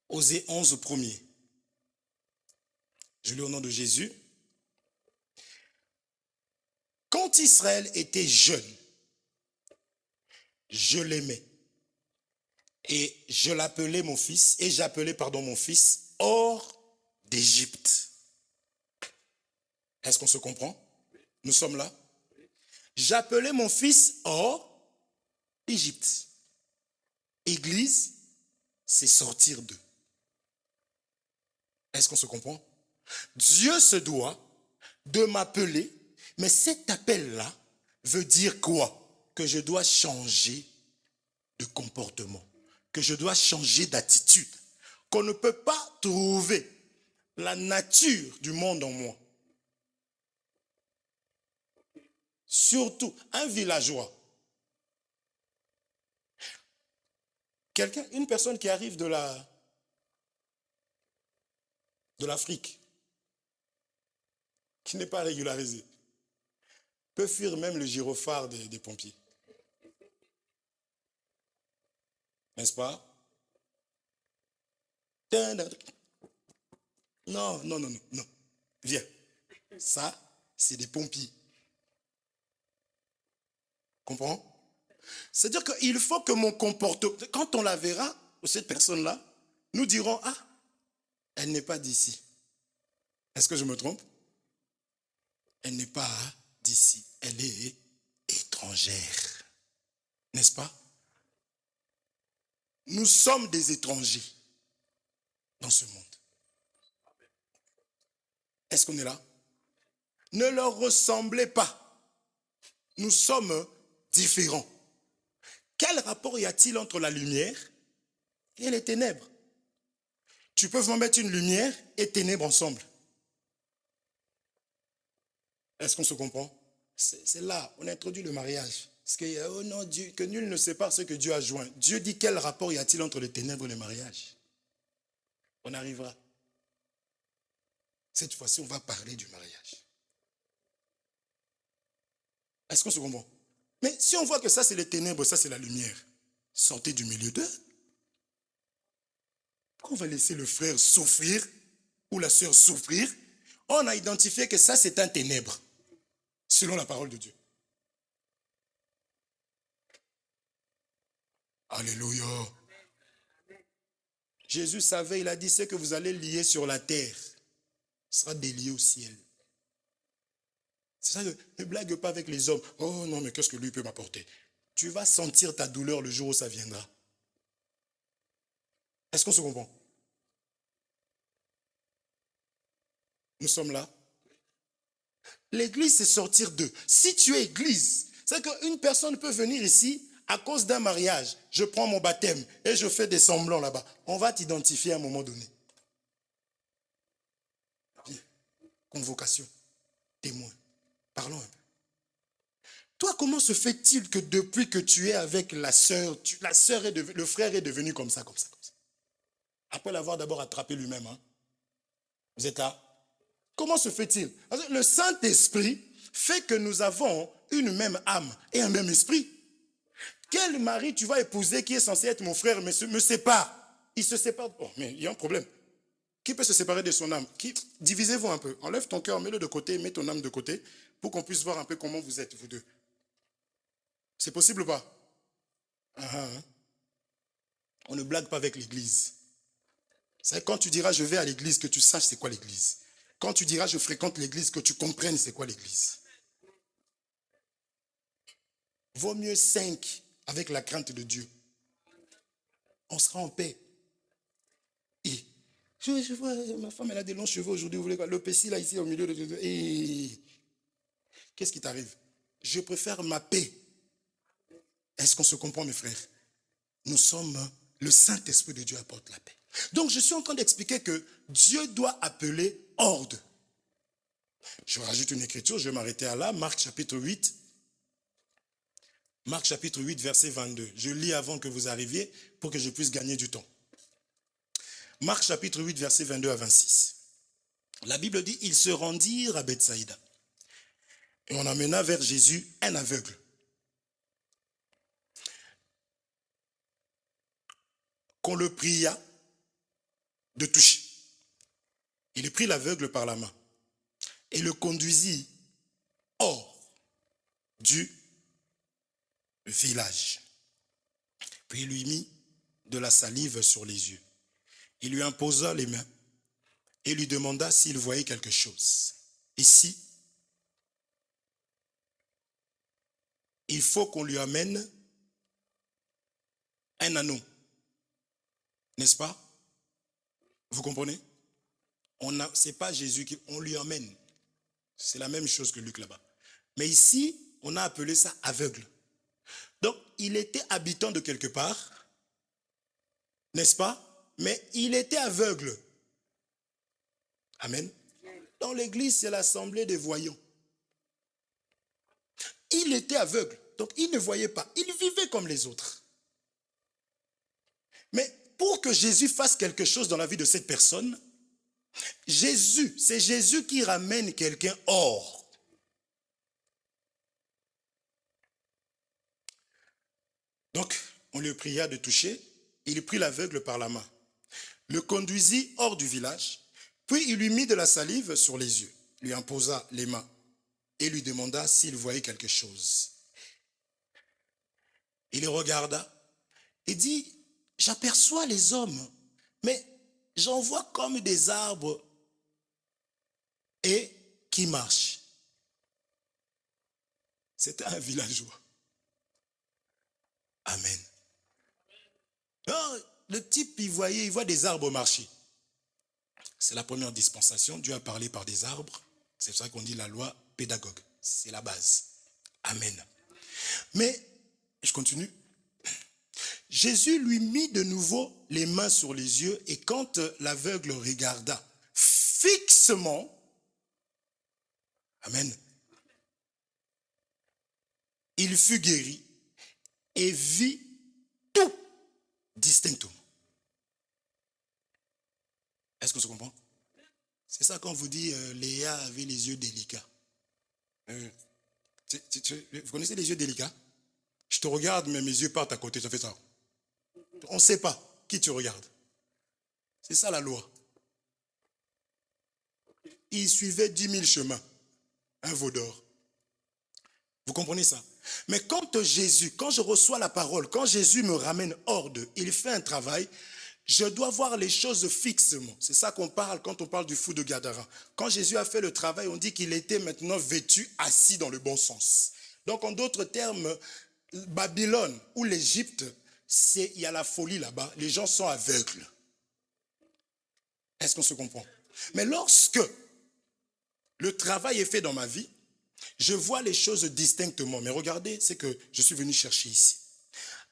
Osée 11 au premier. Je lis au nom de Jésus. Quand Israël était jeune, je l'aimais. Et je l'appelais mon fils, et j'appelais, mon fils, hors d'Égypte. Est-ce qu'on se comprend? Nous sommes là. J'appelais mon fils hors d'Égypte. Église, c'est sortir d'eux. Est-ce qu'on se comprend? Dieu se doit de m'appeler, mais cet appel-là veut dire quoi? Que je dois changer de comportement, que je dois changer d'attitude, qu'on ne peut pas trouver la nature du monde en moi. Surtout un villageois. Une personne qui arrive de l'Afrique, qui n'est pas régularisée, peut fuir même le gyrophare des pompiers. N'est-ce pas? Non, non, non, non, non. Viens. Ça, c'est des pompiers. Comprends? C'est-à-dire qu'il faut que mon comportement, quand on la verra, cette personne-là, nous dirons, ah, elle n'est pas d'ici. Est-ce que je me trompe? Elle n'est pas d'ici. Elle est étrangère. N'est-ce pas? Nous sommes des étrangers dans ce monde. Est-ce qu'on est là? Ne leur ressemblez pas. Nous sommes différents. Quel rapport y a-t-il entre la lumière et les ténèbres? Tu peux vraiment mettre une lumière et ténèbres ensemble. Est-ce qu'on se comprend? C'est là, on introduit le mariage. Parce que, oh non, Dieu, que nul ne sépare ce que Dieu a joint. Dieu dit quel rapport y a-t-il entre les ténèbres et le mariage? On arrivera. Cette fois-ci, on va parler du mariage. Est-ce qu'on se comprend? Mais si on voit que ça, c'est les ténèbres, ça, c'est la lumière, sortez du milieu d'eux. Pourquoi on va laisser le frère souffrir ou la sœur souffrir? On a identifié que ça, c'est un ténèbre, selon la parole de Dieu. Alléluia. Jésus savait, il a dit, ce que vous allez lier sur la terre sera délié au ciel. C'est ça que ne blague pas avec les hommes. Oh non, mais qu'est-ce que lui peut m'apporter? Tu vas sentir ta douleur le jour où ça viendra. Est-ce qu'on se comprend? Nous sommes là. L'église, c'est sortir d'eux. Si tu es église, c'est qu'une personne peut venir ici à cause d'un mariage. Je prends mon baptême et je fais des semblants là-bas. On va t'identifier à un moment donné. Bien. Convocation. Témoin. Parlons un peu. Toi, comment se fait-il que depuis que tu es avec la sœur, le frère est devenu comme ça, comme ça, comme ça? Après l'avoir d'abord attrapé lui-même. Hein? Vous êtes là? Comment se fait-il? Le Saint-Esprit fait que nous avons une même âme et un même esprit. Quel mari tu vas épouser qui est censé être mon frère me sépare? Il se sépare. Oh, mais il y a un problème. Qui peut se séparer de son âme? Divisez-vous un peu. Enlève ton cœur, mets-le de côté, mets ton âme de côté pour qu'on puisse voir un peu comment vous êtes, vous deux. C'est possible ou pas? Hein? On ne blague pas avec l'église. C'est quand tu diras je vais à l'église, que tu saches c'est quoi l'église. Quand tu diras je fréquente l'église, que tu comprennes c'est quoi l'église. Vaut mieux 5 avec la crainte de Dieu. On sera en paix. Et je vois, ma femme elle a des longs cheveux aujourd'hui, vous voulez quoi? Le pécis là ici au milieu de... Et qu'est-ce qui t'arrive? Je préfère ma paix. Est-ce qu'on se comprend mes frères? Nous sommes, le Saint-Esprit de Dieu apporte la paix. Donc je suis en train d'expliquer que Dieu doit appeler ordre. Je rajoute une écriture, je vais m'arrêter à là, Marc chapitre 8. Marc chapitre 8, verset 22. Je lis avant que vous arriviez pour que je puisse gagner du temps. Marc chapitre 8, verset 22 à 26. La Bible dit, ils se rendirent à Bethsaïda. Et on amena vers Jésus un aveugle. Qu'on le pria de toucher. Il prit l'aveugle par la main et le conduisit hors du village. Puis il lui mit de la salive sur les yeux. Il lui imposa les mains et lui demanda s'il voyait quelque chose. Ici, il faut qu'on lui amène un anneau. N'est-ce pas? Vous comprenez? Ce n'est pas Jésus on lui emmène. C'est la même chose que Luc là-bas. Mais ici, on a appelé ça aveugle. Donc, il était habitant de quelque part, n'est-ce pas? Mais il était aveugle. Amen. Dans l'église, c'est l'assemblée des voyants. Il était aveugle, donc il ne voyait pas. Il vivait comme les autres. Mais pour que Jésus fasse quelque chose dans la vie de cette personne, c'est Jésus qui ramène quelqu'un hors. Donc, on lui pria de toucher. il prit l'aveugle par la main, le conduisit hors du village, puis il lui mit de la salive sur les yeux, lui imposa les mains et lui demanda s'il voyait quelque chose. Il les regarda et dit, j'aperçois les hommes, mais j'en vois comme des arbres et qui marchent. C'était un villageois. Amen. Alors, le type, il voit des arbres marcher. C'est la première dispensation. Dieu a parlé par des arbres. C'est pour ça qu'on dit la loi pédagogue. C'est la base. Amen. Mais, je continue. Jésus lui mit de nouveau les mains sur les yeux et quand l'aveugle regarda fixement, amen, il fut guéri et vit tout distinctement. Est-ce qu'on se comprend? C'est ça quand vous dit Léa avait les yeux délicats. Vous connaissez les yeux délicats? Je te regarde, mais mes yeux partent à côté, ça fait ça. On ne sait pas qui tu regardes. C'est ça la loi. Il suivait 10 000 chemins, un veau d'or. Vous comprenez ça? Mais quand je reçois la parole, quand Jésus me ramène hors d'eux, il fait un travail, je dois voir les choses fixement. C'est ça qu'on parle quand on parle du fou de Gadara. Quand Jésus a fait le travail, on dit qu'il était maintenant vêtu, assis dans le bon sens. Donc en d'autres termes, Babylone ou l'Égypte, il y a la folie là-bas. Les gens sont aveugles. Est-ce qu'on se comprend? Mais lorsque le travail est fait dans ma vie, je vois les choses distinctement. Mais regardez, c'est que je suis venu chercher ici.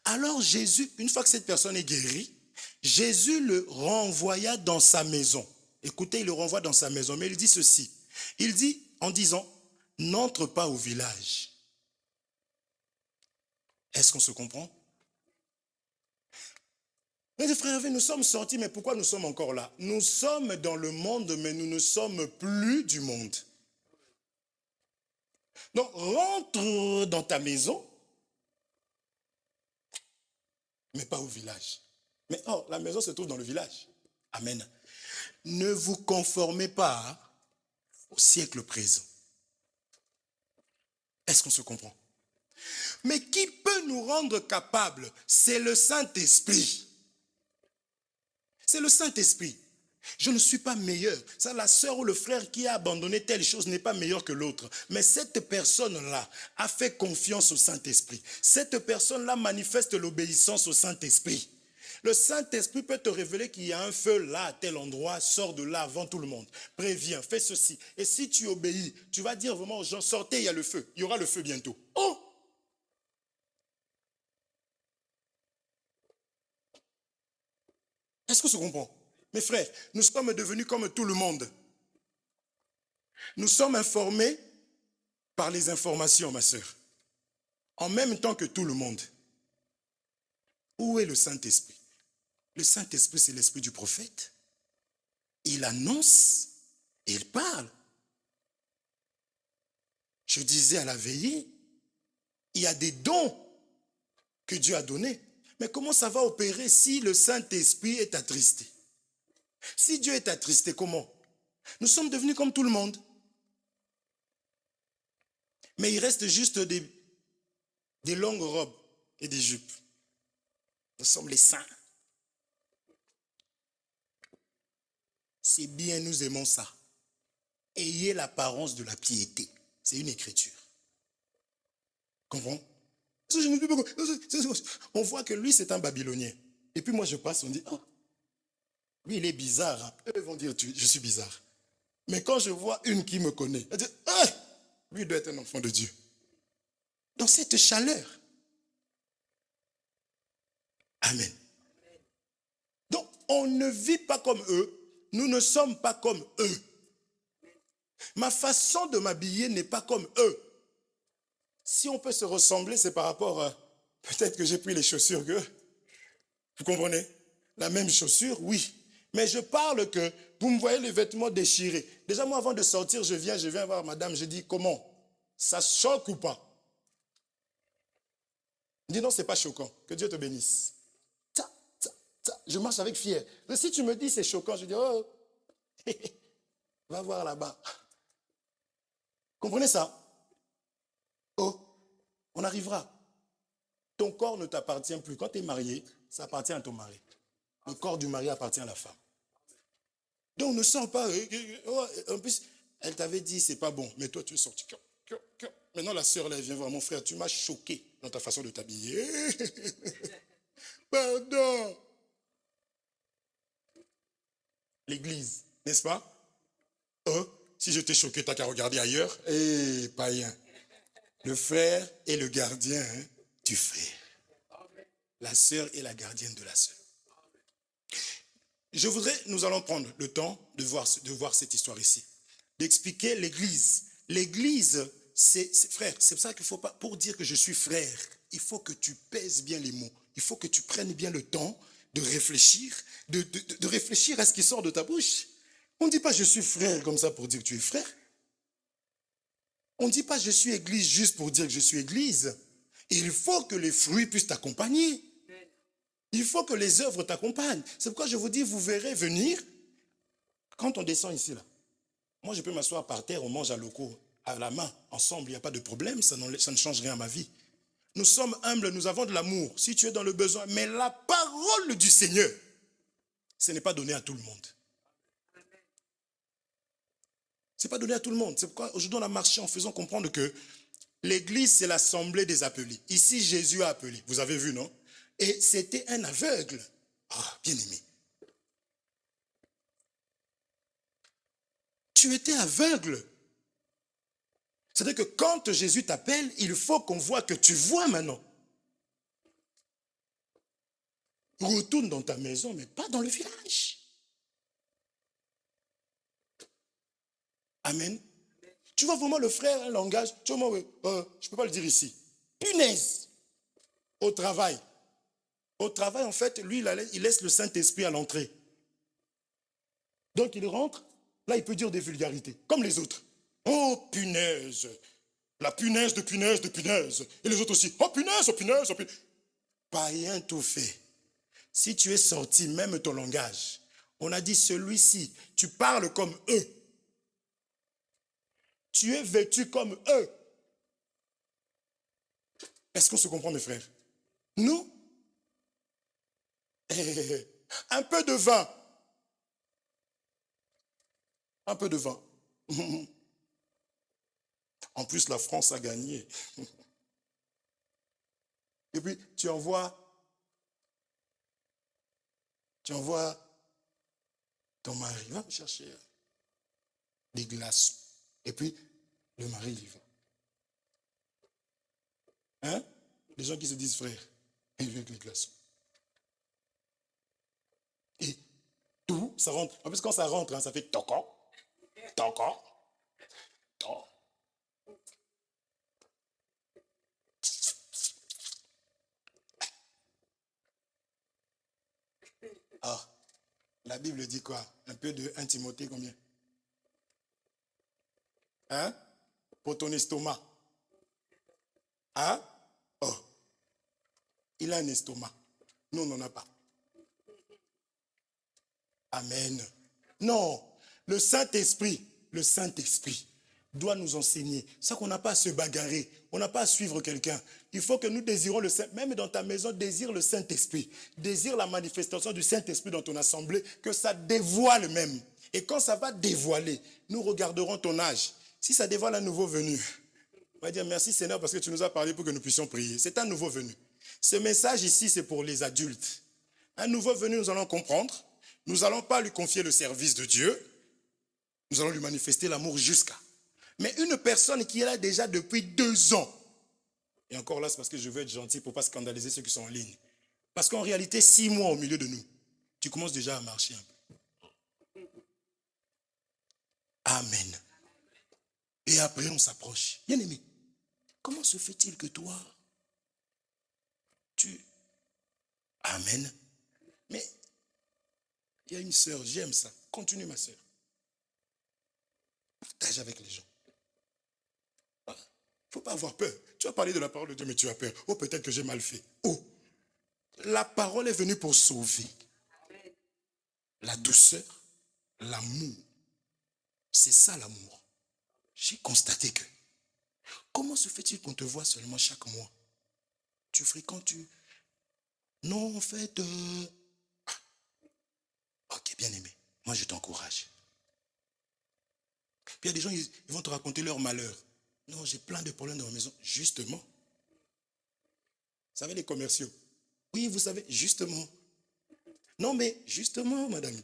Alors Jésus, une fois que cette personne est guérie, Jésus le renvoya dans sa maison. Écoutez, il le renvoie dans sa maison. Mais il dit ceci. Il dit en disant, n'entre pas au village. Est-ce qu'on se comprend? Mes frères, nous sommes sortis, mais pourquoi nous sommes encore là? Nous sommes dans le monde, mais nous ne sommes plus du monde. Donc, rentre dans ta maison, mais pas au village. Mais la maison se trouve dans le village. Amen. Ne vous conformez pas au siècle présent. Est-ce qu'on se comprend? Mais qui peut nous rendre capables? C'est le Saint-Esprit. C'est le Saint-Esprit. Je ne suis pas meilleur. Ça, la sœur ou le frère qui a abandonné telle chose n'est pas meilleur que l'autre. Mais cette personne-là a fait confiance au Saint-Esprit. Cette personne-là manifeste l'obéissance au Saint-Esprit. Le Saint-Esprit peut te révéler qu'il y a un feu là, à tel endroit, sors de là avant tout le monde. Préviens, fais ceci. Et si tu obéis, tu vas dire vraiment aux gens, sortez, il y a le feu. Il y aura le feu bientôt. Oh! Est-ce que se comprend? Mes frères, nous sommes devenus comme tout le monde. Nous sommes informés par les informations, ma sœur. En même temps que tout le monde. Où est le Saint-Esprit? Le Saint-Esprit, c'est l'esprit du prophète. Il annonce et il parle. Je disais à la veillée, il y a des dons que Dieu a donnés. Mais comment ça va opérer si le Saint-Esprit est attristé? Si Dieu est attristé, comment? Nous sommes devenus comme tout le monde. Mais il reste juste des longues robes et des jupes. Nous sommes les saints. C'est bien, nous aimons ça. Ayez l'apparence de la piété. C'est une écriture. Comprends? On voit que lui, c'est un Babylonien. Et puis moi, je passe, on dit, oh, lui, il est bizarre. Hein. Eux vont dire, je suis bizarre. Mais quand je vois une qui me connaît, elle dit, ah, lui doit être un enfant de Dieu. Dans cette chaleur. Amen. Donc, on ne vit pas comme eux. Nous ne sommes pas comme eux. Ma façon de m'habiller n'est pas comme eux. Si on peut se ressembler, c'est par rapport à... Peut-être que j'ai pris les chaussures qu'eux. Vous comprenez? La même chaussure, oui. Mais je parle que vous me voyez les vêtements déchirés. Déjà, moi, avant de sortir, je viens voir madame. Je dis, comment? Ça choque ou pas? Elle dit, non, c'est pas choquant. Que Dieu te bénisse. Je marche avec fier. Mais si tu me dis c'est choquant, je dis, oh, va voir là-bas. Comprenez ça? Oh, on arrivera. Ton corps ne t'appartient plus. Quand tu es marié, ça appartient à ton mari. Le corps du mari appartient à la femme. Donc ne sens pas. En plus, elle t'avait dit c'est pas bon, mais toi tu es sorti. Maintenant la sœur là, elle vient voir mon frère, tu m'as choqué dans ta façon de t'habiller. Pardon. L'église, n'est-ce pas? Oh, si je t'ai choqué, t'as qu'à regarder ailleurs. Eh, païen. Le frère est le gardien du frère. La sœur est la gardienne de la sœur. Nous allons prendre le temps de voir cette histoire ici. D'expliquer l'église. L'église, frère, c'est pour ça qu'il faut pas, pour dire que je suis frère, il faut que tu pèses bien les mots. Il faut que tu prennes bien le temps de réfléchir, de réfléchir à ce qui sort de ta bouche. On ne dit pas je suis frère comme ça pour dire que tu es frère. On ne dit pas je suis église juste pour dire que je suis église. Il faut que les fruits puissent t'accompagner. Il faut que les œuvres t'accompagnent. C'est pourquoi je vous dis, vous verrez venir, quand on descend ici, là. Moi, je peux m'asseoir par terre, on mange à locaux, à la main, ensemble, il n'y a pas de problème, ça ne change rien à ma vie. Nous sommes humbles, nous avons de l'amour. Si tu es dans le besoin, mais la parole du Seigneur, ce n'est pas donné à tout le monde. Ce n'est pas donné à tout le monde. C'est pourquoi aujourd'hui on a marché en faisant comprendre que l'église, c'est l'assemblée des appelés. Ici, Jésus a appelé. Vous avez vu, non? Et c'était un aveugle. Ah, bien aimé. Tu étais aveugle. C'est-à-dire que quand Jésus t'appelle, il faut qu'on voit que tu vois maintenant. Retourne dans ta maison, mais pas dans le village. Amen. Tu vois vraiment le frère, un langage, tu vois, je ne peux pas le dire ici. Punaise. Au travail. Au travail, en fait, lui, il laisse le Saint-Esprit à l'entrée. Donc, il rentre, là, il peut dire des vulgarités, comme les autres. Oh, punaise. La punaise de punaise de punaise. Et les autres aussi. Oh, punaise, oh, punaise, oh, punaise. Païen tout fait. Si tu es sorti, même ton langage, on a dit celui-ci, tu parles comme eux. Tu es vêtu comme eux. Est-ce qu'on se comprend, mes frères? Nous, un peu de vin. Un peu de vin. En plus, la France a gagné. Et puis, tu envoies ton mari. Va me chercher des glaçons. Et puis, le mari y va. Hein? Les gens qui se disent frères, ils viennent avec les glaçons. Et tout, ça rentre. En plus, quand ça rentre, ça fait toco, toco, toco. Ah, la Bible dit quoi? Un peu de 1 Timothée, combien? Hein? Pour ton estomac. Hein? Oh. Il a un estomac. Nous, on n'en a pas. Amen. Non. Le Saint-Esprit doit nous enseigner. C'est ça qu'on n'a pas à se bagarrer. On n'a pas à suivre quelqu'un. Il faut que nous désirons le Saint. Même dans ta maison, désire le Saint-Esprit. Désire la manifestation du Saint-Esprit dans ton assemblée, que ça dévoile même. Et quand ça va dévoiler, nous regarderons ton âge. Si ça dévoile un nouveau venu, on va dire merci Seigneur parce que tu nous as parlé pour que nous puissions prier. C'est un nouveau venu. Ce message ici, c'est pour les adultes. Un nouveau venu, nous allons comprendre. Nous n'allons pas lui confier le service de Dieu. Nous allons lui manifester l'amour jusqu'à. Mais une personne qui est là déjà depuis 2 ans, et encore là, c'est parce que je veux être gentil pour ne pas scandaliser ceux qui sont en ligne. Parce qu'en réalité, 6 mois au milieu de nous, tu commences déjà à marcher un peu. Amen. Et après, on s'approche. Bien aimé, comment se fait-il que toi, Amen. Mais il y a une sœur, j'aime ça. Continue, ma sœur. Partage avec les gens. Il ne faut pas avoir peur. Tu as parlé de la parole de Dieu, mais tu as peur. Oh, peut-être que j'ai mal fait. Oh, la parole est venue pour sauver. la douceur, l'amour. C'est ça l'amour. J'ai constaté que, comment se fait-il qu'on te voit seulement chaque mois? Tu fréquentes, Non, en fait, ok, bien aimé, moi je t'encourage. Puis il y a des gens, ils vont te raconter leur malheur. Non, j'ai plein de problèmes dans ma maison. Justement. Vous savez, les commerciaux. Oui, vous savez, justement. Non, mais justement, madame.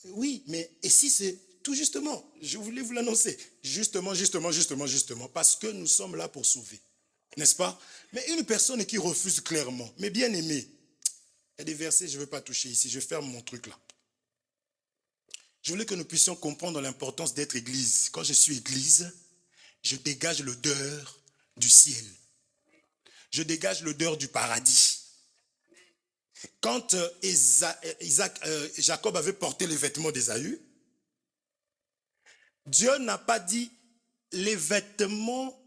Oui, mais et si c'est tout justement, je voulais vous l'annoncer. Justement, justement, justement, justement, parce que nous sommes là pour sauver. N'est-ce pas? Mais une personne qui refuse clairement, mais bien aimé, il y a des versets, je ne veux pas toucher ici, je ferme mon truc là. Je voulais que nous puissions comprendre l'importance d'être église. Quand je suis église, je dégage l'odeur du ciel. Je dégage l'odeur du paradis. Quand Jacob avait porté les vêtements d'Ésaü, Dieu n'a pas dit les vêtements,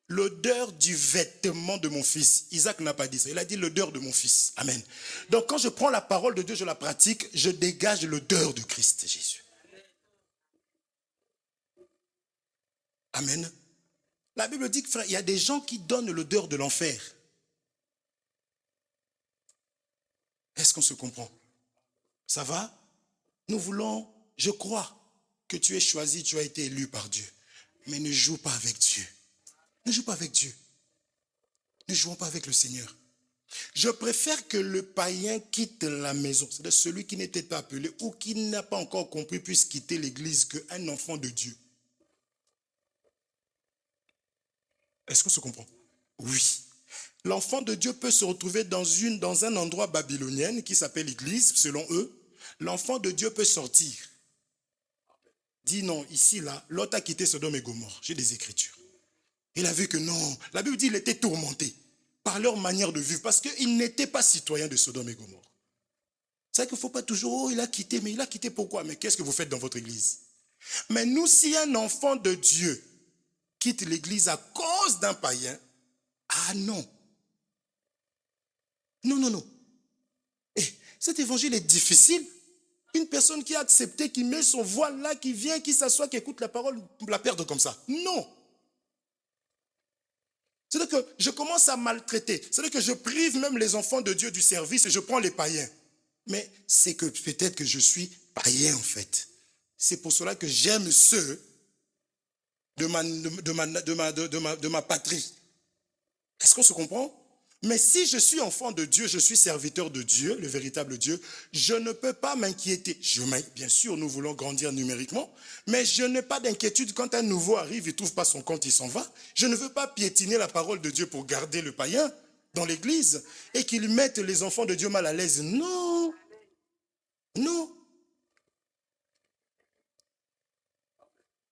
l'odeur du vêtement de mon fils. Isaac n'a pas dit ça. Il a dit l'odeur de mon fils. Amen. Donc quand je prends la parole de Dieu, je la pratique, je dégage l'odeur de Christ Jésus. Amen. La Bible dit que, frère, il y a des gens qui donnent l'odeur de l'enfer. Est-ce qu'on se comprend? Ça va? Nous voulons, je crois que tu es choisi, tu as été élu par Dieu. Mais ne joue pas avec Dieu. Ne joue pas avec Dieu. Ne jouons pas avec le Seigneur. Je préfère que le païen quitte la maison, c'est-à-dire celui qui n'était pas appelé ou qui n'a pas encore compris puisse quitter l'église qu'un enfant de Dieu. Est-ce qu'on se comprend? Oui. L'enfant de Dieu peut se retrouver dans un endroit babylonien qui s'appelle l'église, selon eux. L'enfant de Dieu peut sortir. Dit non, ici, là, Lot a quitté Sodome et Gomorrhe. J'ai des écritures. Il a vu que non. La Bible dit qu'il était tourmenté par leur manière de vivre parce qu'ils n'étaient pas citoyens de Sodome et Gomorrhe. C'est vrai qu'il ne faut pas toujours, oh, il a quitté, mais il a quitté pourquoi? Mais qu'est-ce que vous faites dans votre église? Mais nous, si un enfant de Dieu quitte l'église à cause d'un païen, ah non. Non, non, non. Et cet évangile est difficile. Une personne qui a accepté, qui met son voile là, qui vient, qui s'assoit, qui écoute la parole, la perdre comme ça. Non. C'est-à-dire que je commence à maltraiter. C'est-à-dire que je prive même les enfants de Dieu du service et je prends les païens. Mais c'est que peut-être que je suis païen en fait. C'est pour cela que j'aime ceux de ma patrie. Est-ce qu'on se comprend? Mais si je suis enfant de Dieu, je suis serviteur de Dieu, le véritable Dieu, je ne peux pas m'inquiéter. Bien sûr, nous voulons grandir numériquement, mais je n'ai pas d'inquiétude quand un nouveau arrive, il ne trouve pas son compte, il s'en va. Je ne veux pas piétiner la parole de Dieu pour garder le païen dans l'église et qu'il mette les enfants de Dieu mal à l'aise. Non. Non.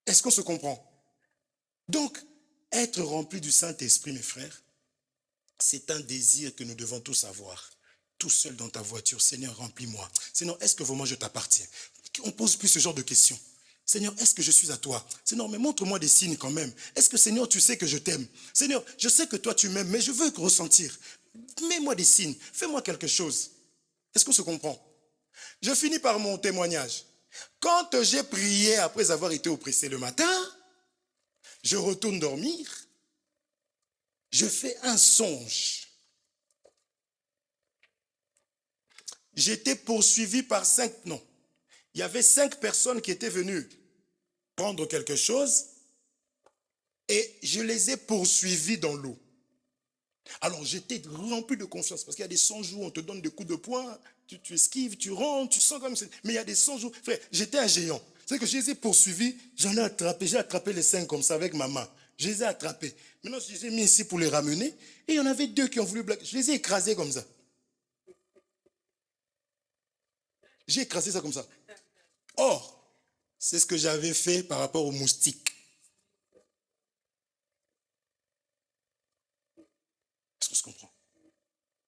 Est-ce qu'on se comprend? Donc, être rempli du Saint-Esprit, mes frères, c'est un désir que nous devons tous avoir. Tout seul dans ta voiture, Seigneur, remplis-moi. Seigneur, est-ce que vraiment je t'appartiens? On ne pose plus ce genre de questions. Seigneur, est-ce que je suis à toi? Seigneur, mais montre-moi des signes quand même. Est-ce que, Seigneur, tu sais que je t'aime? Seigneur, je sais que toi tu m'aimes, mais je veux ressentir. Mets-moi des signes, fais-moi quelque chose. Est-ce qu'on se comprend? Je finis par mon témoignage. Quand j'ai prié après avoir été oppressé le matin, je retourne dormir. Je fais un songe. J'étais poursuivi par 5, non. Il y avait 5 personnes qui étaient venues prendre quelque chose et je les ai poursuivis dans l'eau. Alors j'étais rempli de confiance parce qu'il y a des songes où on te donne des coups de poing, tu esquives, tu rentres, tu sens comme ça. Mais il y a des songes où, frère, j'étais un géant. C'est que je les ai poursuivis, j'en ai attrapé, j'ai attrapé les 5 comme ça avec ma main. Je les ai attrapés. Maintenant, je les ai mis ici pour les ramener. Et il y en avait 2 qui ont voulu blaguer. Je les ai écrasés comme ça. J'ai écrasé ça comme ça. Or, c'est ce que j'avais fait par rapport aux moustiques. Est-ce qu'on se comprend?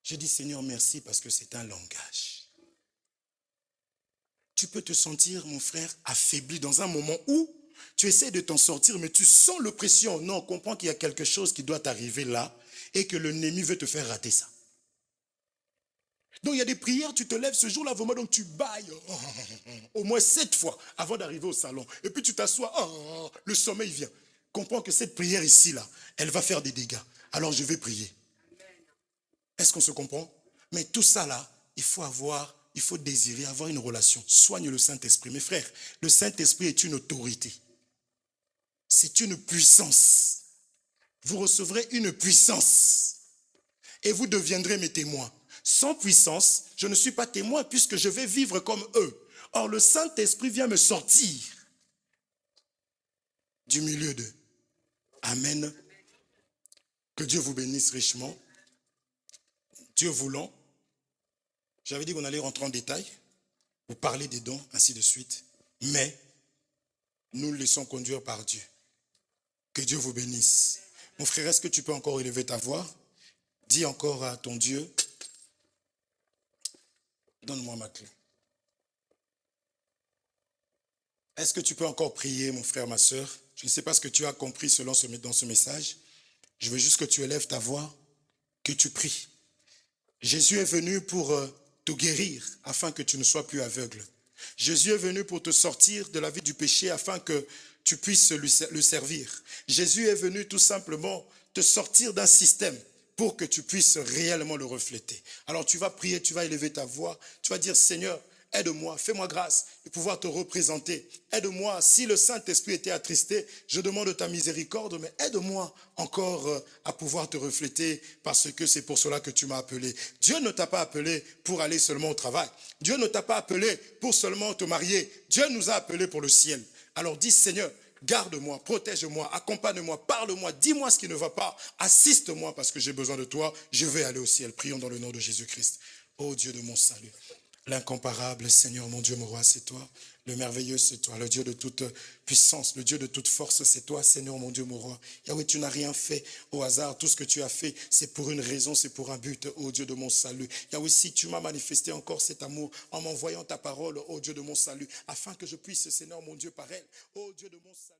J'ai dit, Seigneur, merci parce que c'est un langage. Tu peux te sentir, mon frère, affaibli dans un moment où tu essaies de t'en sortir, mais tu sens l'oppression. Non, comprends qu'il y a quelque chose qui doit t'arriver là et que l'ennemi veut te faire rater ça. Donc il y a des prières, tu te lèves ce jour-là, vraiment, donc tu bailles au moins 7 fois avant d'arriver au salon. Et puis tu t'assois, le sommeil vient. Comprends que cette prière ici, là, elle va faire des dégâts. Alors je vais prier. Est-ce qu'on se comprend? Mais tout ça là, il faut désirer avoir une relation. Soigne le Saint-Esprit. Mes frères, le Saint-Esprit est une autorité. C'est une puissance. Vous recevrez une puissance. Et vous deviendrez mes témoins. Sans puissance, je ne suis pas témoin puisque je vais vivre comme eux. Or, le Saint-Esprit vient me sortir du milieu d'eux. Amen. Que Dieu vous bénisse richement. Dieu voulant, j'avais dit qu'on allait rentrer en détail, vous parler des dons, ainsi de suite. Mais nous le laissons conduire par Dieu. Que Dieu vous bénisse. Mon frère, est-ce que tu peux encore élever ta voix? Dis encore à ton Dieu, donne-moi ma clé. Est-ce que tu peux encore prier, mon frère, ma soeur? Je ne sais pas ce que tu as compris dans ce message. Je veux juste que tu élèves ta voix, que tu pries. Jésus est venu pour te guérir afin que tu ne sois plus aveugle. Jésus est venu pour te sortir de la vie du péché afin que tu puisses le servir. Jésus est venu tout simplement te sortir d'un système pour que tu puisses réellement le refléter. Alors tu vas prier, tu vas élever ta voix, tu vas dire Seigneur, aide-moi, fais-moi grâce de pouvoir te représenter. Aide-moi, si le Saint-Esprit était attristé, je demande ta miséricorde, mais aide-moi encore à pouvoir te refléter parce que c'est pour cela que tu m'as appelé. Dieu ne t'a pas appelé pour aller seulement au travail. Dieu ne t'a pas appelé pour seulement te marier. Dieu nous a appelés pour le ciel. Alors dis Seigneur, garde-moi, protège-moi, accompagne-moi, parle-moi, dis-moi ce qui ne va pas, assiste-moi parce que j'ai besoin de toi, je vais aller au ciel. Prions dans le nom de Jésus-Christ. Ô Dieu de mon salut. L'incomparable Seigneur, mon Dieu, mon roi, c'est toi. Le merveilleux, c'est toi. Le Dieu de toute puissance, le Dieu de toute force, c'est toi, Seigneur, mon Dieu, mon roi. Yahweh, tu n'as rien fait au hasard. Tout ce que tu as fait, c'est pour une raison, c'est pour un but, ô Dieu de mon salut. Yahweh, si tu m'as manifesté encore cet amour en m'envoyant ta parole, ô Dieu de mon salut, afin que je puisse, Seigneur, mon Dieu, par elle, ô Dieu de mon salut.